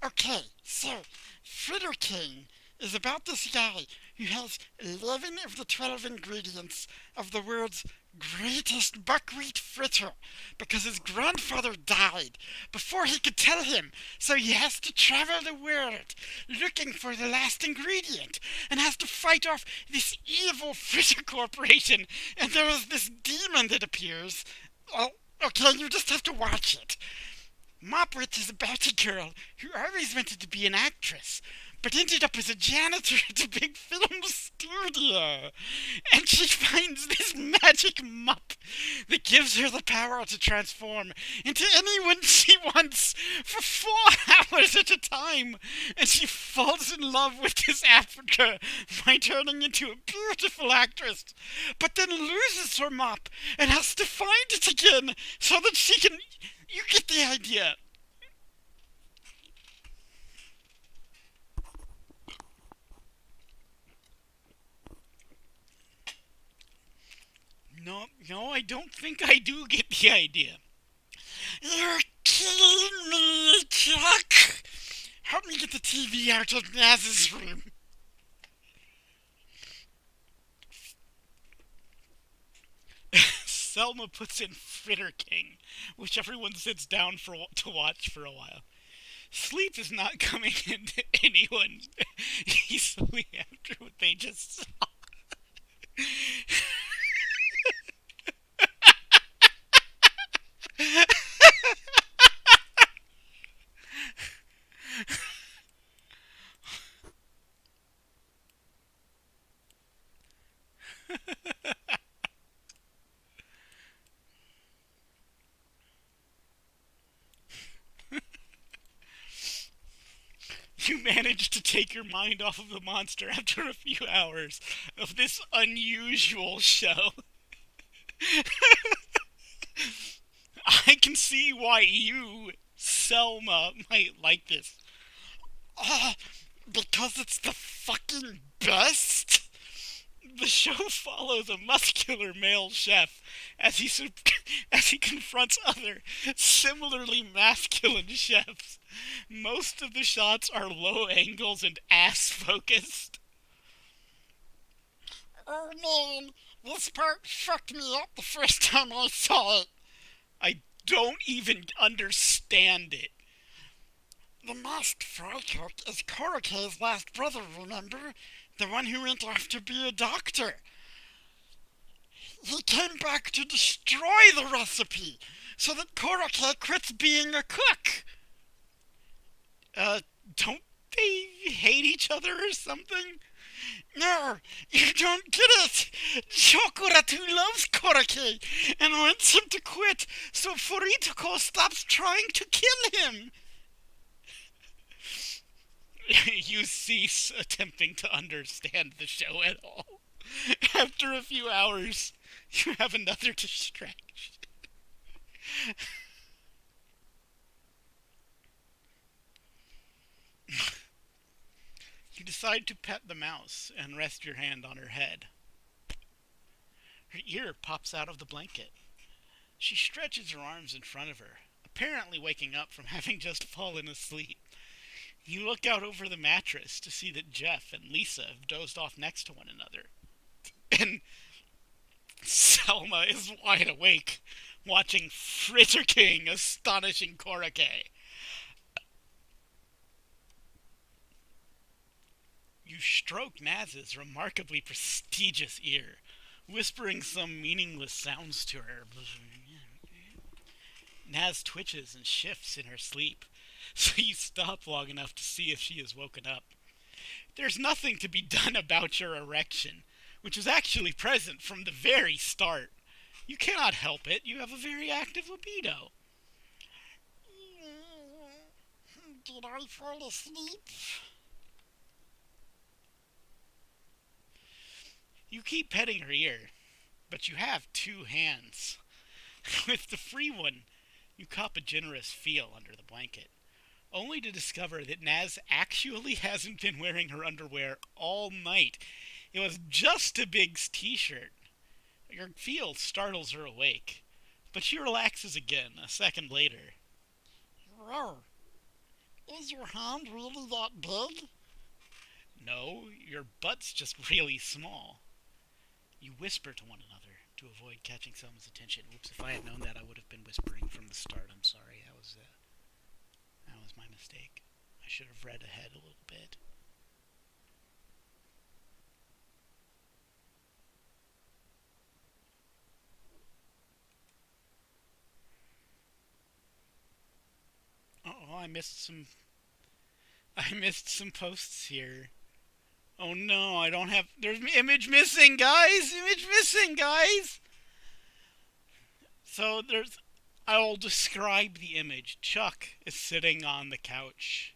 Okay, so Fritter King is about this guy who has 11 of the 12 ingredients of the words greatest buckwheat fritter because his grandfather died before he could tell him. So he has to travel the world looking for the last ingredient and has to fight off this evil fritter corporation. And there is this demon that appears. Oh, okay, you just have to watch it. Moprit is about a girl who always wanted to be an actress, but ended up as a janitor at a big film studio. And she finds this magic mop that gives her the power to transform into anyone she wants for 4 hours at a time. And she falls in love with this Africa by turning into a beautiful actress, but then loses her mop and has to find it again so that she can. You get the idea. No, no, I don't think I do get the idea. You're killing me, Chuck! Help me get the TV out of Naz's room. Selma puts in Fritter King, which everyone sits down to watch for a while. Sleep is not coming into anyone easily after what they just saw. You managed to take your mind off of the monster after a few hours of this unusual show. I can see why you, Selma, might like this. Oh, because it's the fucking best? The show follows a muscular male chef as as he confronts other similarly masculine chefs. Most of the shots are low angles and ass focused. Oh man, this part fucked me up the first time I saw it. I don't even understand it. The masked fry cook is Koroke's last brother, remember? The one who went off to be a doctor. He came back to destroy the recipe so that Koroke quits being a cook. Don't they hate each other or something? No, you don't get it. Chokoratu loves Koroke and wants him to quit so Furitoko stops trying to kill him. You cease attempting to understand the show at all. After a few hours, you have another distraction. You decide to pet the mouse and rest your hand on her head. Her ear pops out of the blanket. She stretches her arms in front of her, apparently waking up from having just fallen asleep. You look out over the mattress to see that Jeff and Lisa have dozed off next to one another. And Selma is wide awake, watching Fritter King astonishing Koroke. You stroke Naz's remarkably prestigious ear, whispering some meaningless sounds to her. Naz twitches and shifts in her sleep, so you stop long enough to see if she has woken up. There's nothing to be done about your erection, which is actually present from the very start. You cannot help it. You have a very active libido. Did I fall asleep? You keep petting her ear, but you have two hands. With the free one, you cop a generous feel under the blanket, only to discover that Naz actually hasn't been wearing her underwear all night. It was just a big t-shirt. Your feel startles her awake, but she relaxes again a second later. Whoa. Is your hand really that big? No, your butt's just really small. You whisper to one another, to avoid catching someone's attention. Whoops! If I had known that, I would have been whispering from the start. I'm sorry. That was my mistake. I should have read ahead a little bit. Oh, I missed some. I missed some posts here. Oh no, I don't have. There's image missing, guys. Image missing, guys. So there's. I will describe the image. Chuck is sitting on the couch.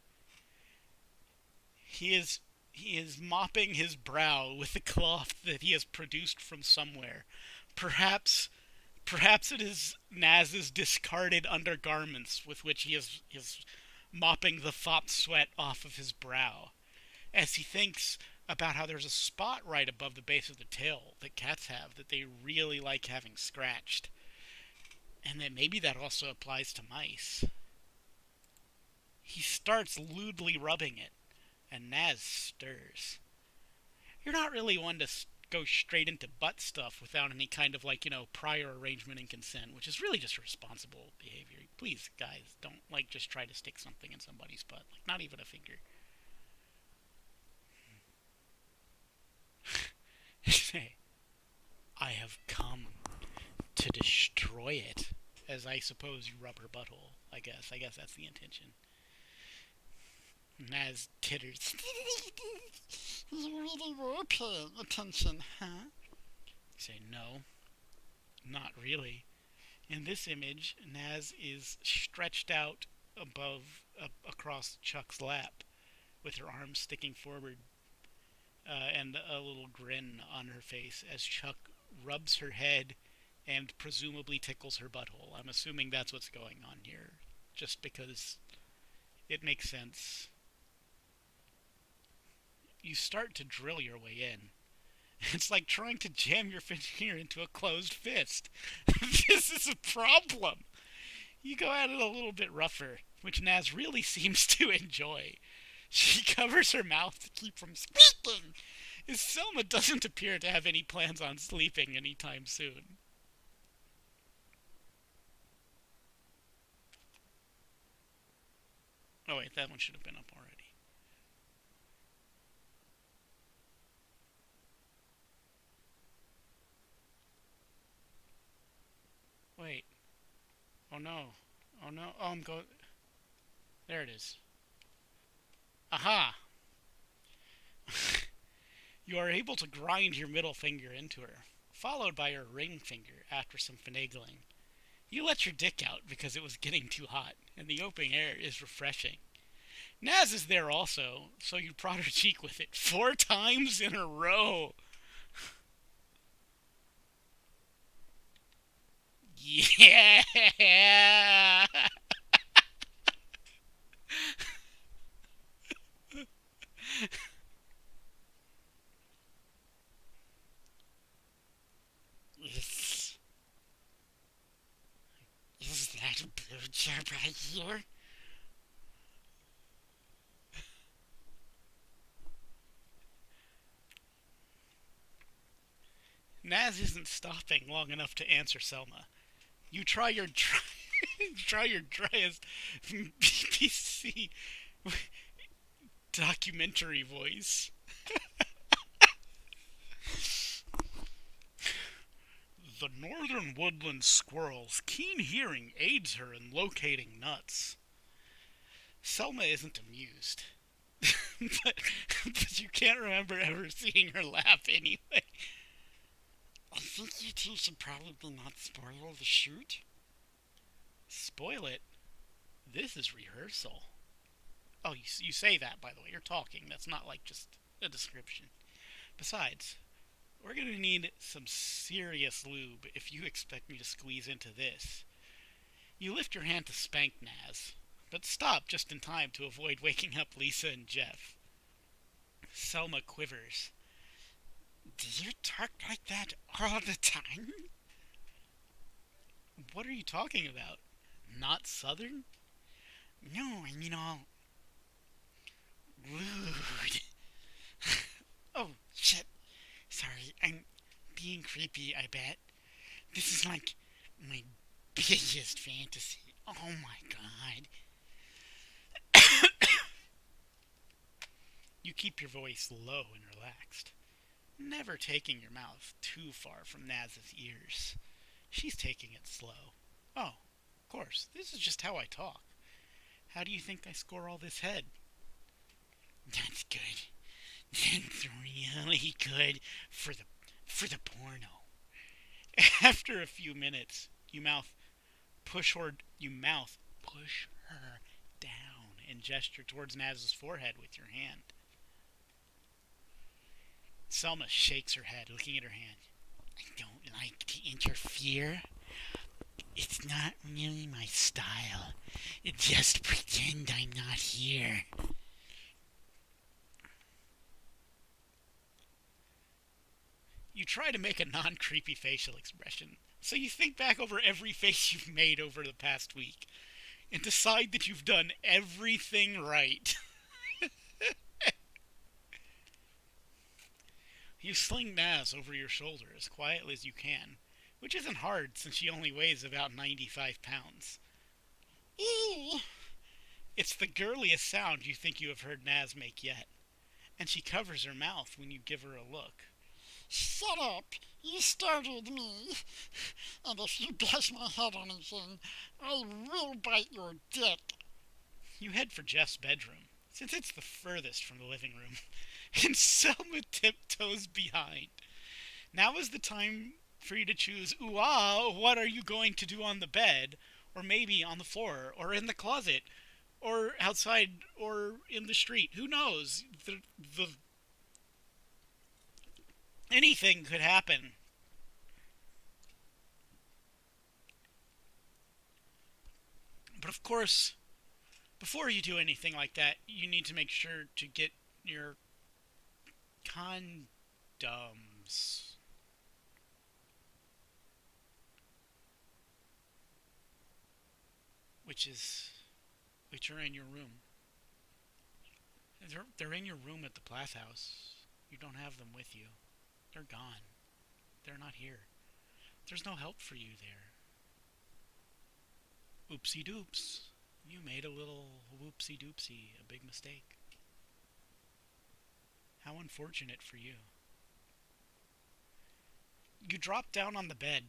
He is he is mopping his brow with a cloth that he has produced from somewhere. Perhaps perhaps it is Naz's discarded undergarments with which he is mopping the fop sweat off of his brow. As he thinks about how there's a spot right above the base of the tail that cats have that they really like having scratched. And that maybe that also applies to mice. He starts lewdly rubbing it, and Naz stirs. You're not really one to go straight into butt stuff without any kind of prior arrangement and consent, which is really just responsible behavior. Please, guys, don't just try to stick something in somebody's butt, not even a finger. Say, I have come to destroy it. As I suppose you rub her butthole. I guess that's the intention. Naz titters. You really were paying attention, huh? Say, no, not really. In this image, Naz is stretched out across Chuck's lap, with her arms sticking forward, and a little grin on her face as Chuck rubs her head and presumably tickles her butthole. I'm assuming that's what's going on here, just because it makes sense. You start to drill your way in. It's like trying to jam your finger into a closed fist. This is a problem. You go at it a little bit rougher, which Naz really seems to enjoy. She covers her mouth to keep from squeaking, as Selma doesn't appear to have any plans on sleeping anytime soon. Oh wait, that one should have been up already. Wait. Oh no. Oh no. Oh, I'm going. There it is. Aha! You are able to grind your middle finger into her, followed by her ring finger after some finagling. You let your dick out because it was getting too hot, and the open air is refreshing. Naz is there also, so you prod her cheek with it 4 times in a row. Yeah! Is, is that a blowjob I hear? Naz isn't stopping long enough to answer Selma. You try your try your driest BBC documentary voice. The northern woodland squirrel's keen hearing aids her in locating nuts. Selma isn't amused. but, but you can't remember ever seeing her laugh anyway. I think you two should probably not spoil the shoot. Spoil it? This is rehearsal. Oh, you say that, by the way. You're talking. That's not just a description. Besides, we're going to need some serious lube if you expect me to squeeze into this. You lift your hand to spank Naz, but stop just in time to avoid waking up Lisa and Jeff. Selma quivers. Do you talk like that all the time? What are you talking about? Not Southern? No, I mean all rude. Oh, shit. Sorry, I'm being creepy, I bet. This is like my biggest fantasy. Oh my god. You keep your voice low and relaxed, never taking your mouth too far from Naz's ears. She's taking it slow. Oh, of course, this is just how I talk. How do you think I score all this head? That's good. That's really good for the porno. After a few minutes, you mouth push her down and gesture towards Naz's forehead with your hand. Selma shakes her head, looking at her hand. I don't like to interfere. It's not really my style. Just pretend I'm not here. You try to make a non-creepy facial expression, so you think back over every face you've made over the past week and decide that you've done everything right. You sling Naz over your shoulder as quietly as you can, which isn't hard since she only weighs about 95 pounds. Eee! It's the girliest sound you think you have heard Naz make yet, and she covers her mouth when you give her a look. Shut up! You startled me. And if you bash my head on anything, I will bite your dick. You head for Jeff's bedroom, since it's the furthest from the living room, and Selma tiptoes behind. Now is the time for you to choose, ooh ah, what are you going to do on the bed, or maybe on the floor, or in the closet, or outside, or in the street. Who knows? Anything could happen. But of course, before you do anything like that, you need to make sure to get your condoms. Which are in your room. They're in your room at the Plath House. You don't have them with you. They're gone. They're not here. There's no help for you there. Oopsie doops. You made a little whoopsie doopsie, a big mistake. How unfortunate for you. You drop down on the bed,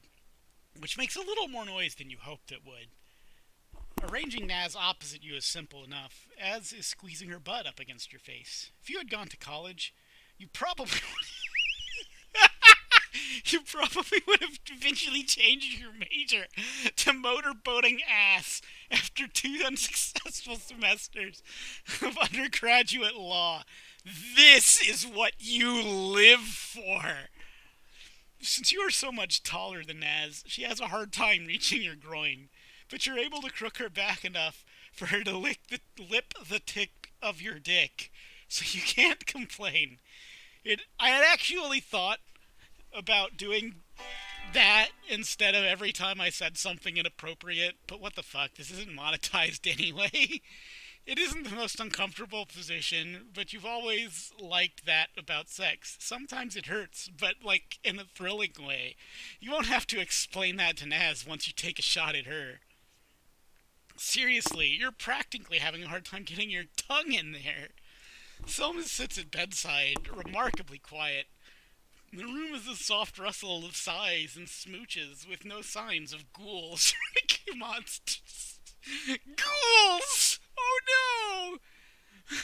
which makes a little more noise than you hoped it would. Arranging Naz opposite you is simple enough, as is squeezing her butt up against your face. If you had gone to college, you probably you probably would have eventually changed your major to motorboating ass after 2 unsuccessful semesters of undergraduate law. This is what you live for. Since you are so much taller than Naz, she has a hard time reaching your groin, but you're able to crook her back enough for her to lip the tip of your dick, so you can't complain. I had actually thought about doing that instead of every time I said something inappropriate, but what the fuck, this isn't monetized anyway. It isn't the most uncomfortable position, but you've always liked that about sex. Sometimes it hurts, but like in a thrilling way. You won't have to explain that to Naz once you take a shot at her. Seriously, you're practically having a hard time getting your tongue in there. Selma sits at bedside, remarkably quiet. The room is a soft rustle of sighs and smooches with no signs of ghouls or monsters. Ghouls! Oh no!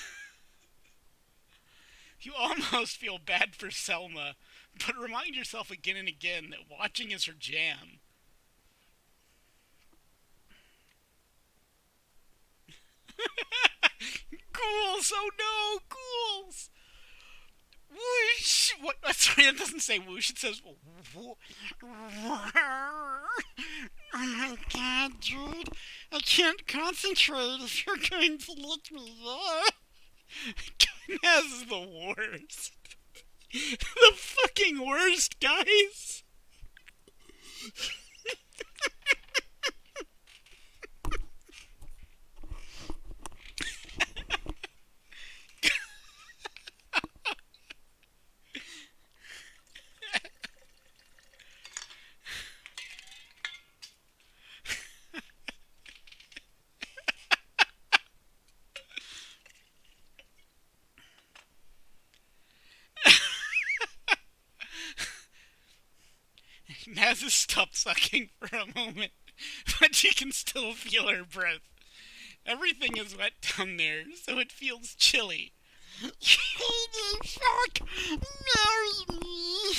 You almost feel bad for Selma, but remind yourself again and again that watching is her jam. Ghouls! Oh no! Ghouls! Whoosh! What? Sorry, it doesn't say whoosh. It says. Oh my god, dude. I can't concentrate if you're going to lick me there. Naz is the worst. The fucking worst, guys. Naz has stopped sucking for a moment, but she can still feel her breath. Everything is wet down there, so it feels chilly. Fuck! Marry me!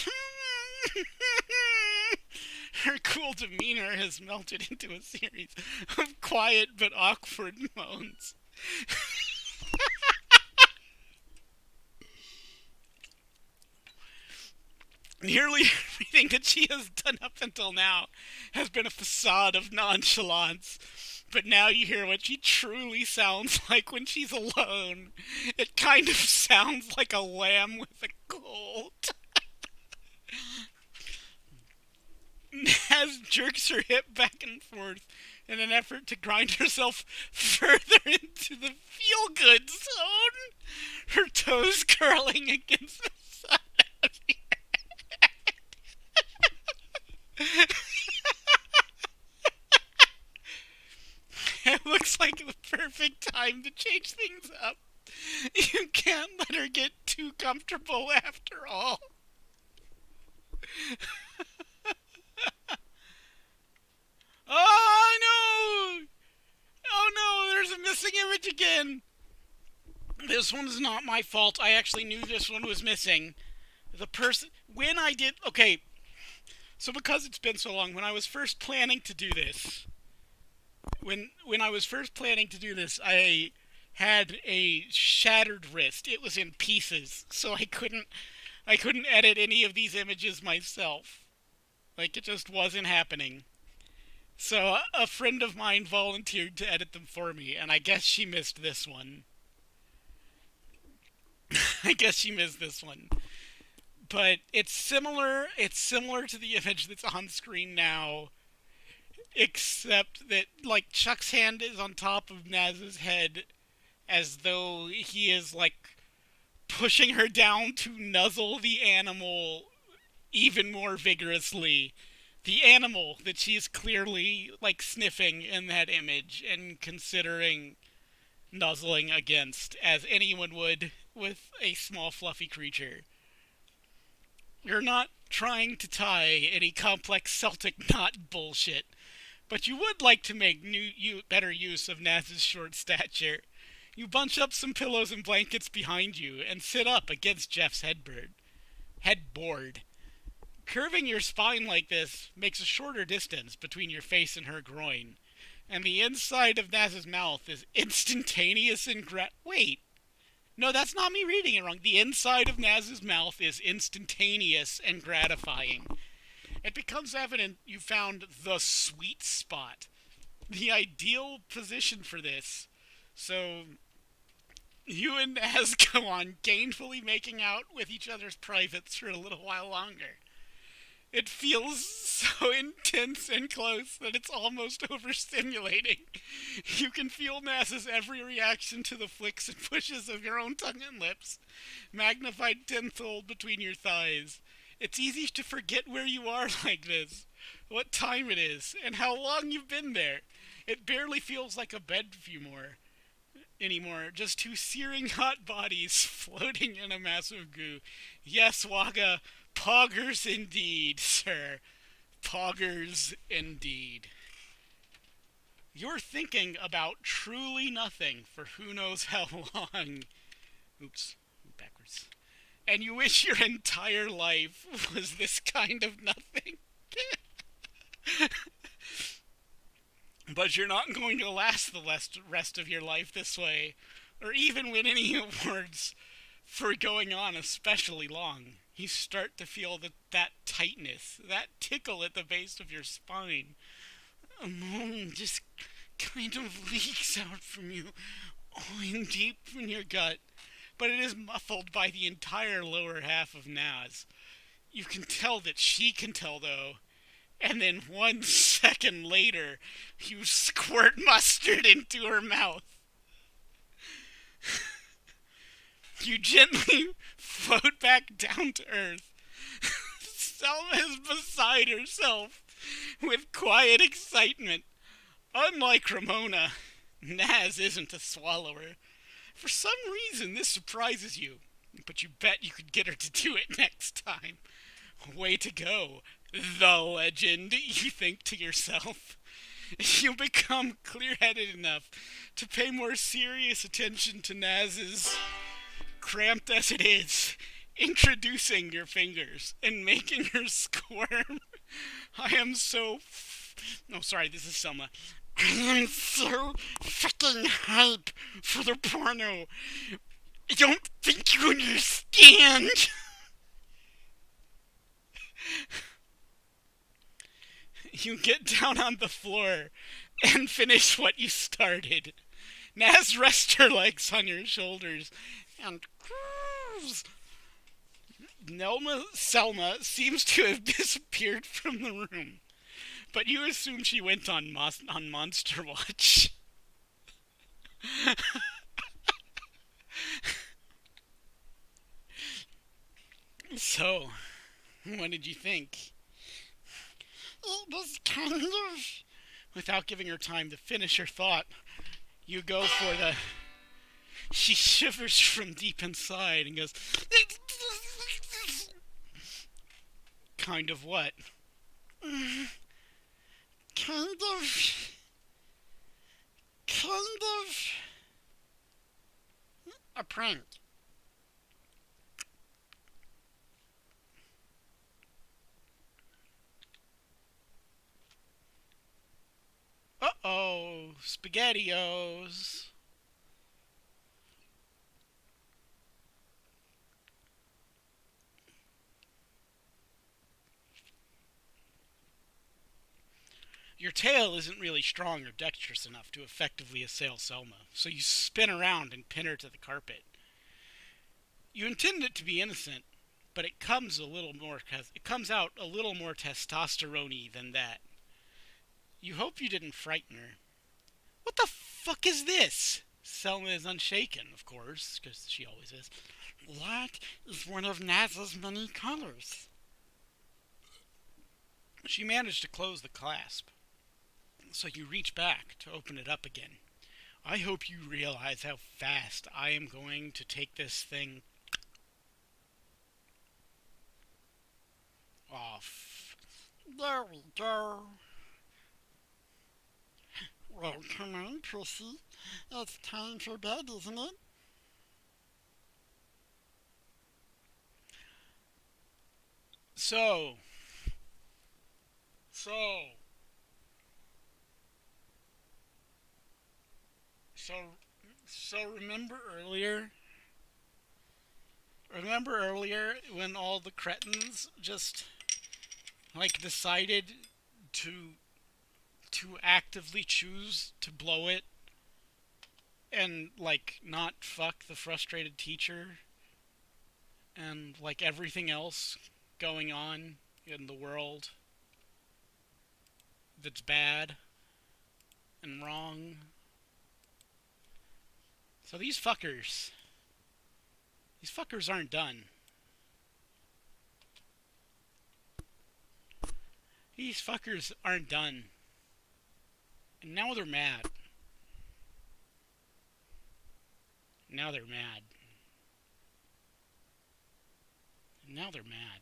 Her cool demeanor has melted into a series of quiet but awkward moans. Nearly everything that she has done up until now has been a facade of nonchalance. But now you hear what she truly sounds like when she's alone. It kind of sounds like a lamb with a cold. Naz jerks her hip back and forth in an effort to grind herself further into the feel-good zone, her toes curling against the side of the It looks like the perfect time to change things up. You can't let her get too comfortable after all. Oh no! Oh no, there's a missing image again. This one's not my fault. I actually knew this one was missing. The person when I did okay, so because it's been so long, when I was first planning to do this, when I was first planning to do this, I had a shattered wrist. It was in pieces, so I couldn't edit any of these images myself. Like it just wasn't happening. So a friend of mine volunteered to edit them for me, and I guess she missed this one. I guess she missed this one. But it's similar. It's similar to the image that's on screen now, except that like Chuck's hand is on top of Naz's head, as though he is like pushing her down to nuzzle the animal even more vigorously. The animal that she's clearly like sniffing in that image and considering nuzzling against, as anyone would with a small fluffy creature. You're not trying to tie any complex Celtic knot bullshit, but you would like to make better use of Naz's short stature. You bunch up some pillows and blankets behind you and sit up against Jeff's headboard. Curving your spine like this makes a shorter distance between your face and her groin, and the inside of Naz's mouth is instantaneous and wait. No, that's not me reading it wrong. The inside of Naz's mouth is instantaneous and gratifying. It becomes evident you found the sweet spot, the ideal position for this. So, you and Naz go on gainfully making out with each other's privates for a little while longer. It feels so intense and close that it's almost overstimulating. You can feel Naz's every reaction to the flicks and pushes of your own tongue and lips, magnified tenfold between your thighs. It's easy to forget where you are like this, what time it is, and how long you've been there. It barely feels like a bed anymore. Just two searing hot bodies floating in a mass of goo. Yes, Wagga, poggers indeed, sir. Poggers indeed. You're thinking about truly nothing for who knows how long. Oops, backwards. And you wish your entire life was this kind of nothing. But you're not going to last the rest of your life this way, or even win any awards for going on especially long. You start to feel that tightness, that tickle at the base of your spine. A moan just kind of leaks out from you, in deep in your gut, but it is muffled by the entire lower half of Naz. You can tell that she can tell, though. And then 1 second later, you squirt mustard into her mouth. You gently float back down to earth. Selma is beside herself with quiet excitement. Unlike Ramona, Naz isn't a swallower. For some reason, this surprises you, but you bet you could get her to do it next time. Way to go. the legend, you think to yourself. You become clear headed enough to pay more serious attention to Naz's, cramped as it is, introducing your fingers and making her squirm. I am so. Oh, sorry, this is Selma. I am so fucking hype for the porno. I don't think you understand. You get down on the floor and finish what you started. Naz rests her legs on your shoulders and cruise. Selma seems to have disappeared from the room, but you assume she went on Monster Watch. So, what did you think? It was kind of. Without giving her time to finish her thought, you go for the. She shivers from deep inside and goes, kind of what? Kind of. Kind of. A prank. Uh-oh, SpaghettiOs. Your tail isn't really strong or dexterous enough to effectively assail Selma, so you spin around and pin her to the carpet. You intend it to be innocent, but it comes out a little more testosterone-y than that. You hope you didn't frighten her. What the fuck is this? Selma is unshaken, of course, because she always is. That is one of Naz's many colors. She managed to close the clasp, so you reach back to open it up again. I hope you realize how fast I am going to take this thing off. There we go. Well, come on, Prissy. It's time for bed, isn't it? So, so, so, so remember earlier? Remember earlier when all the cretins just, like, decided to actively choose to blow it and, like, not fuck the frustrated teacher and, like, everything else going on in the world that's bad and wrong. So these fuckers aren't done. These fuckers aren't done. And now they're mad. Now they're mad. Now they're mad.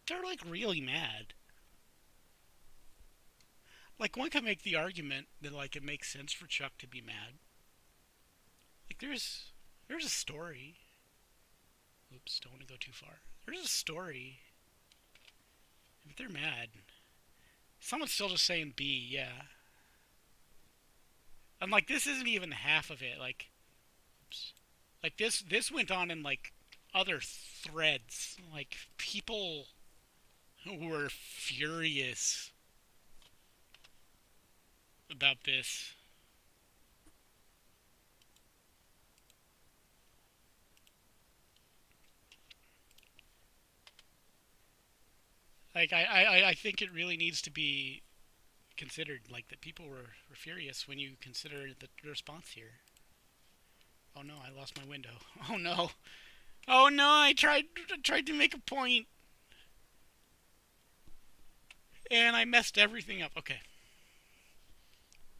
They're like really mad. Like one could make the argument that like it makes sense for Chuck to be mad. Like there's a story. Oops, don't want to go too far. There's a story. But they're mad. Someone's still just saying B, yeah. And like this isn't even half of it. Like, oops. Like this went on in like other threads. Like people who were furious about this. Like I think it really needs to be considered like that people were furious when you consider the response here. Oh no, I lost my window. Oh no. Oh no, I tried to make a point and I messed everything up. Okay.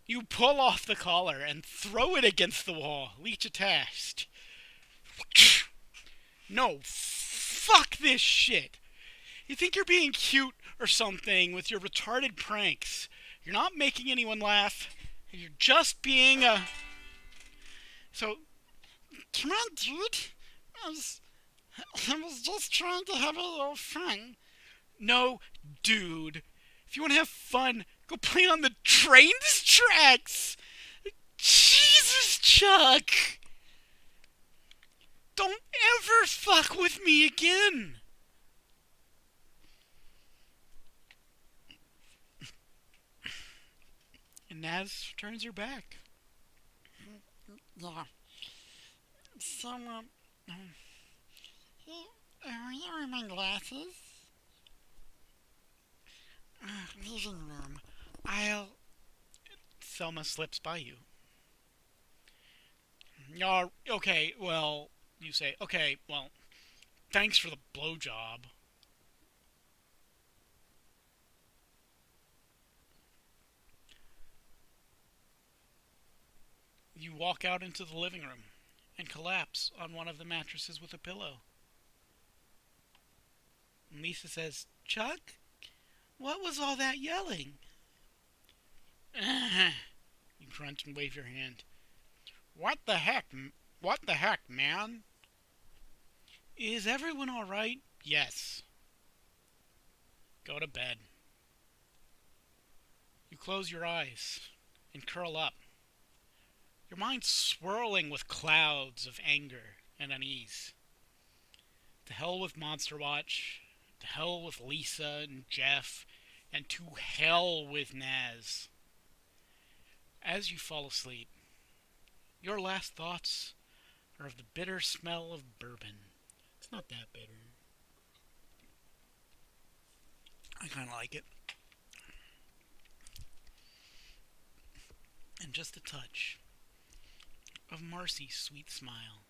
You pull off the collar and throw it against the wall. Leech attached. No, fuck this shit. You think you're being cute or something with your retarded pranks. You're not making anyone laugh. You're just being a. So, Come on, dude. I was, I was just trying to have a little fun. no, dude. If you want to have fun, go play on the trains tracks. Jesus, Chuck. Don't ever fuck with me again. And Naz turns her back. Yeah. So, where are my glasses? Living room. I'll. Selma slips by you. Okay, well, you say, okay, well, thanks for the blowjob. You walk out into the living room and collapse on one of the mattresses with a pillow. And Lisa says, Chuck, what was all that yelling? You grunt and wave your hand. What the heck? What the heck, man? Is everyone alright? Yes. Go to bed. You close your eyes and curl up. Your mind swirling with clouds of anger and unease. To hell with Monster Watch. To hell with Lisa and Jeff. And to hell with Naz. As you fall asleep, your last thoughts are of the bitter smell of bourbon. It's not that bitter. I kind of like it. And just a touch of Marcy's sweet smile.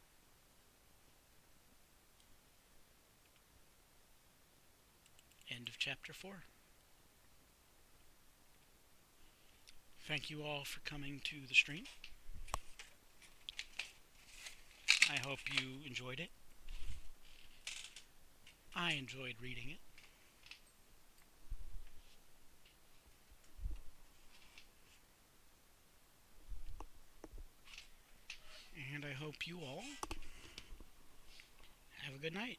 End of chapter 4. Thank you all for coming to the stream. I hope you enjoyed it. I enjoyed reading it. And I hope you all have a good night.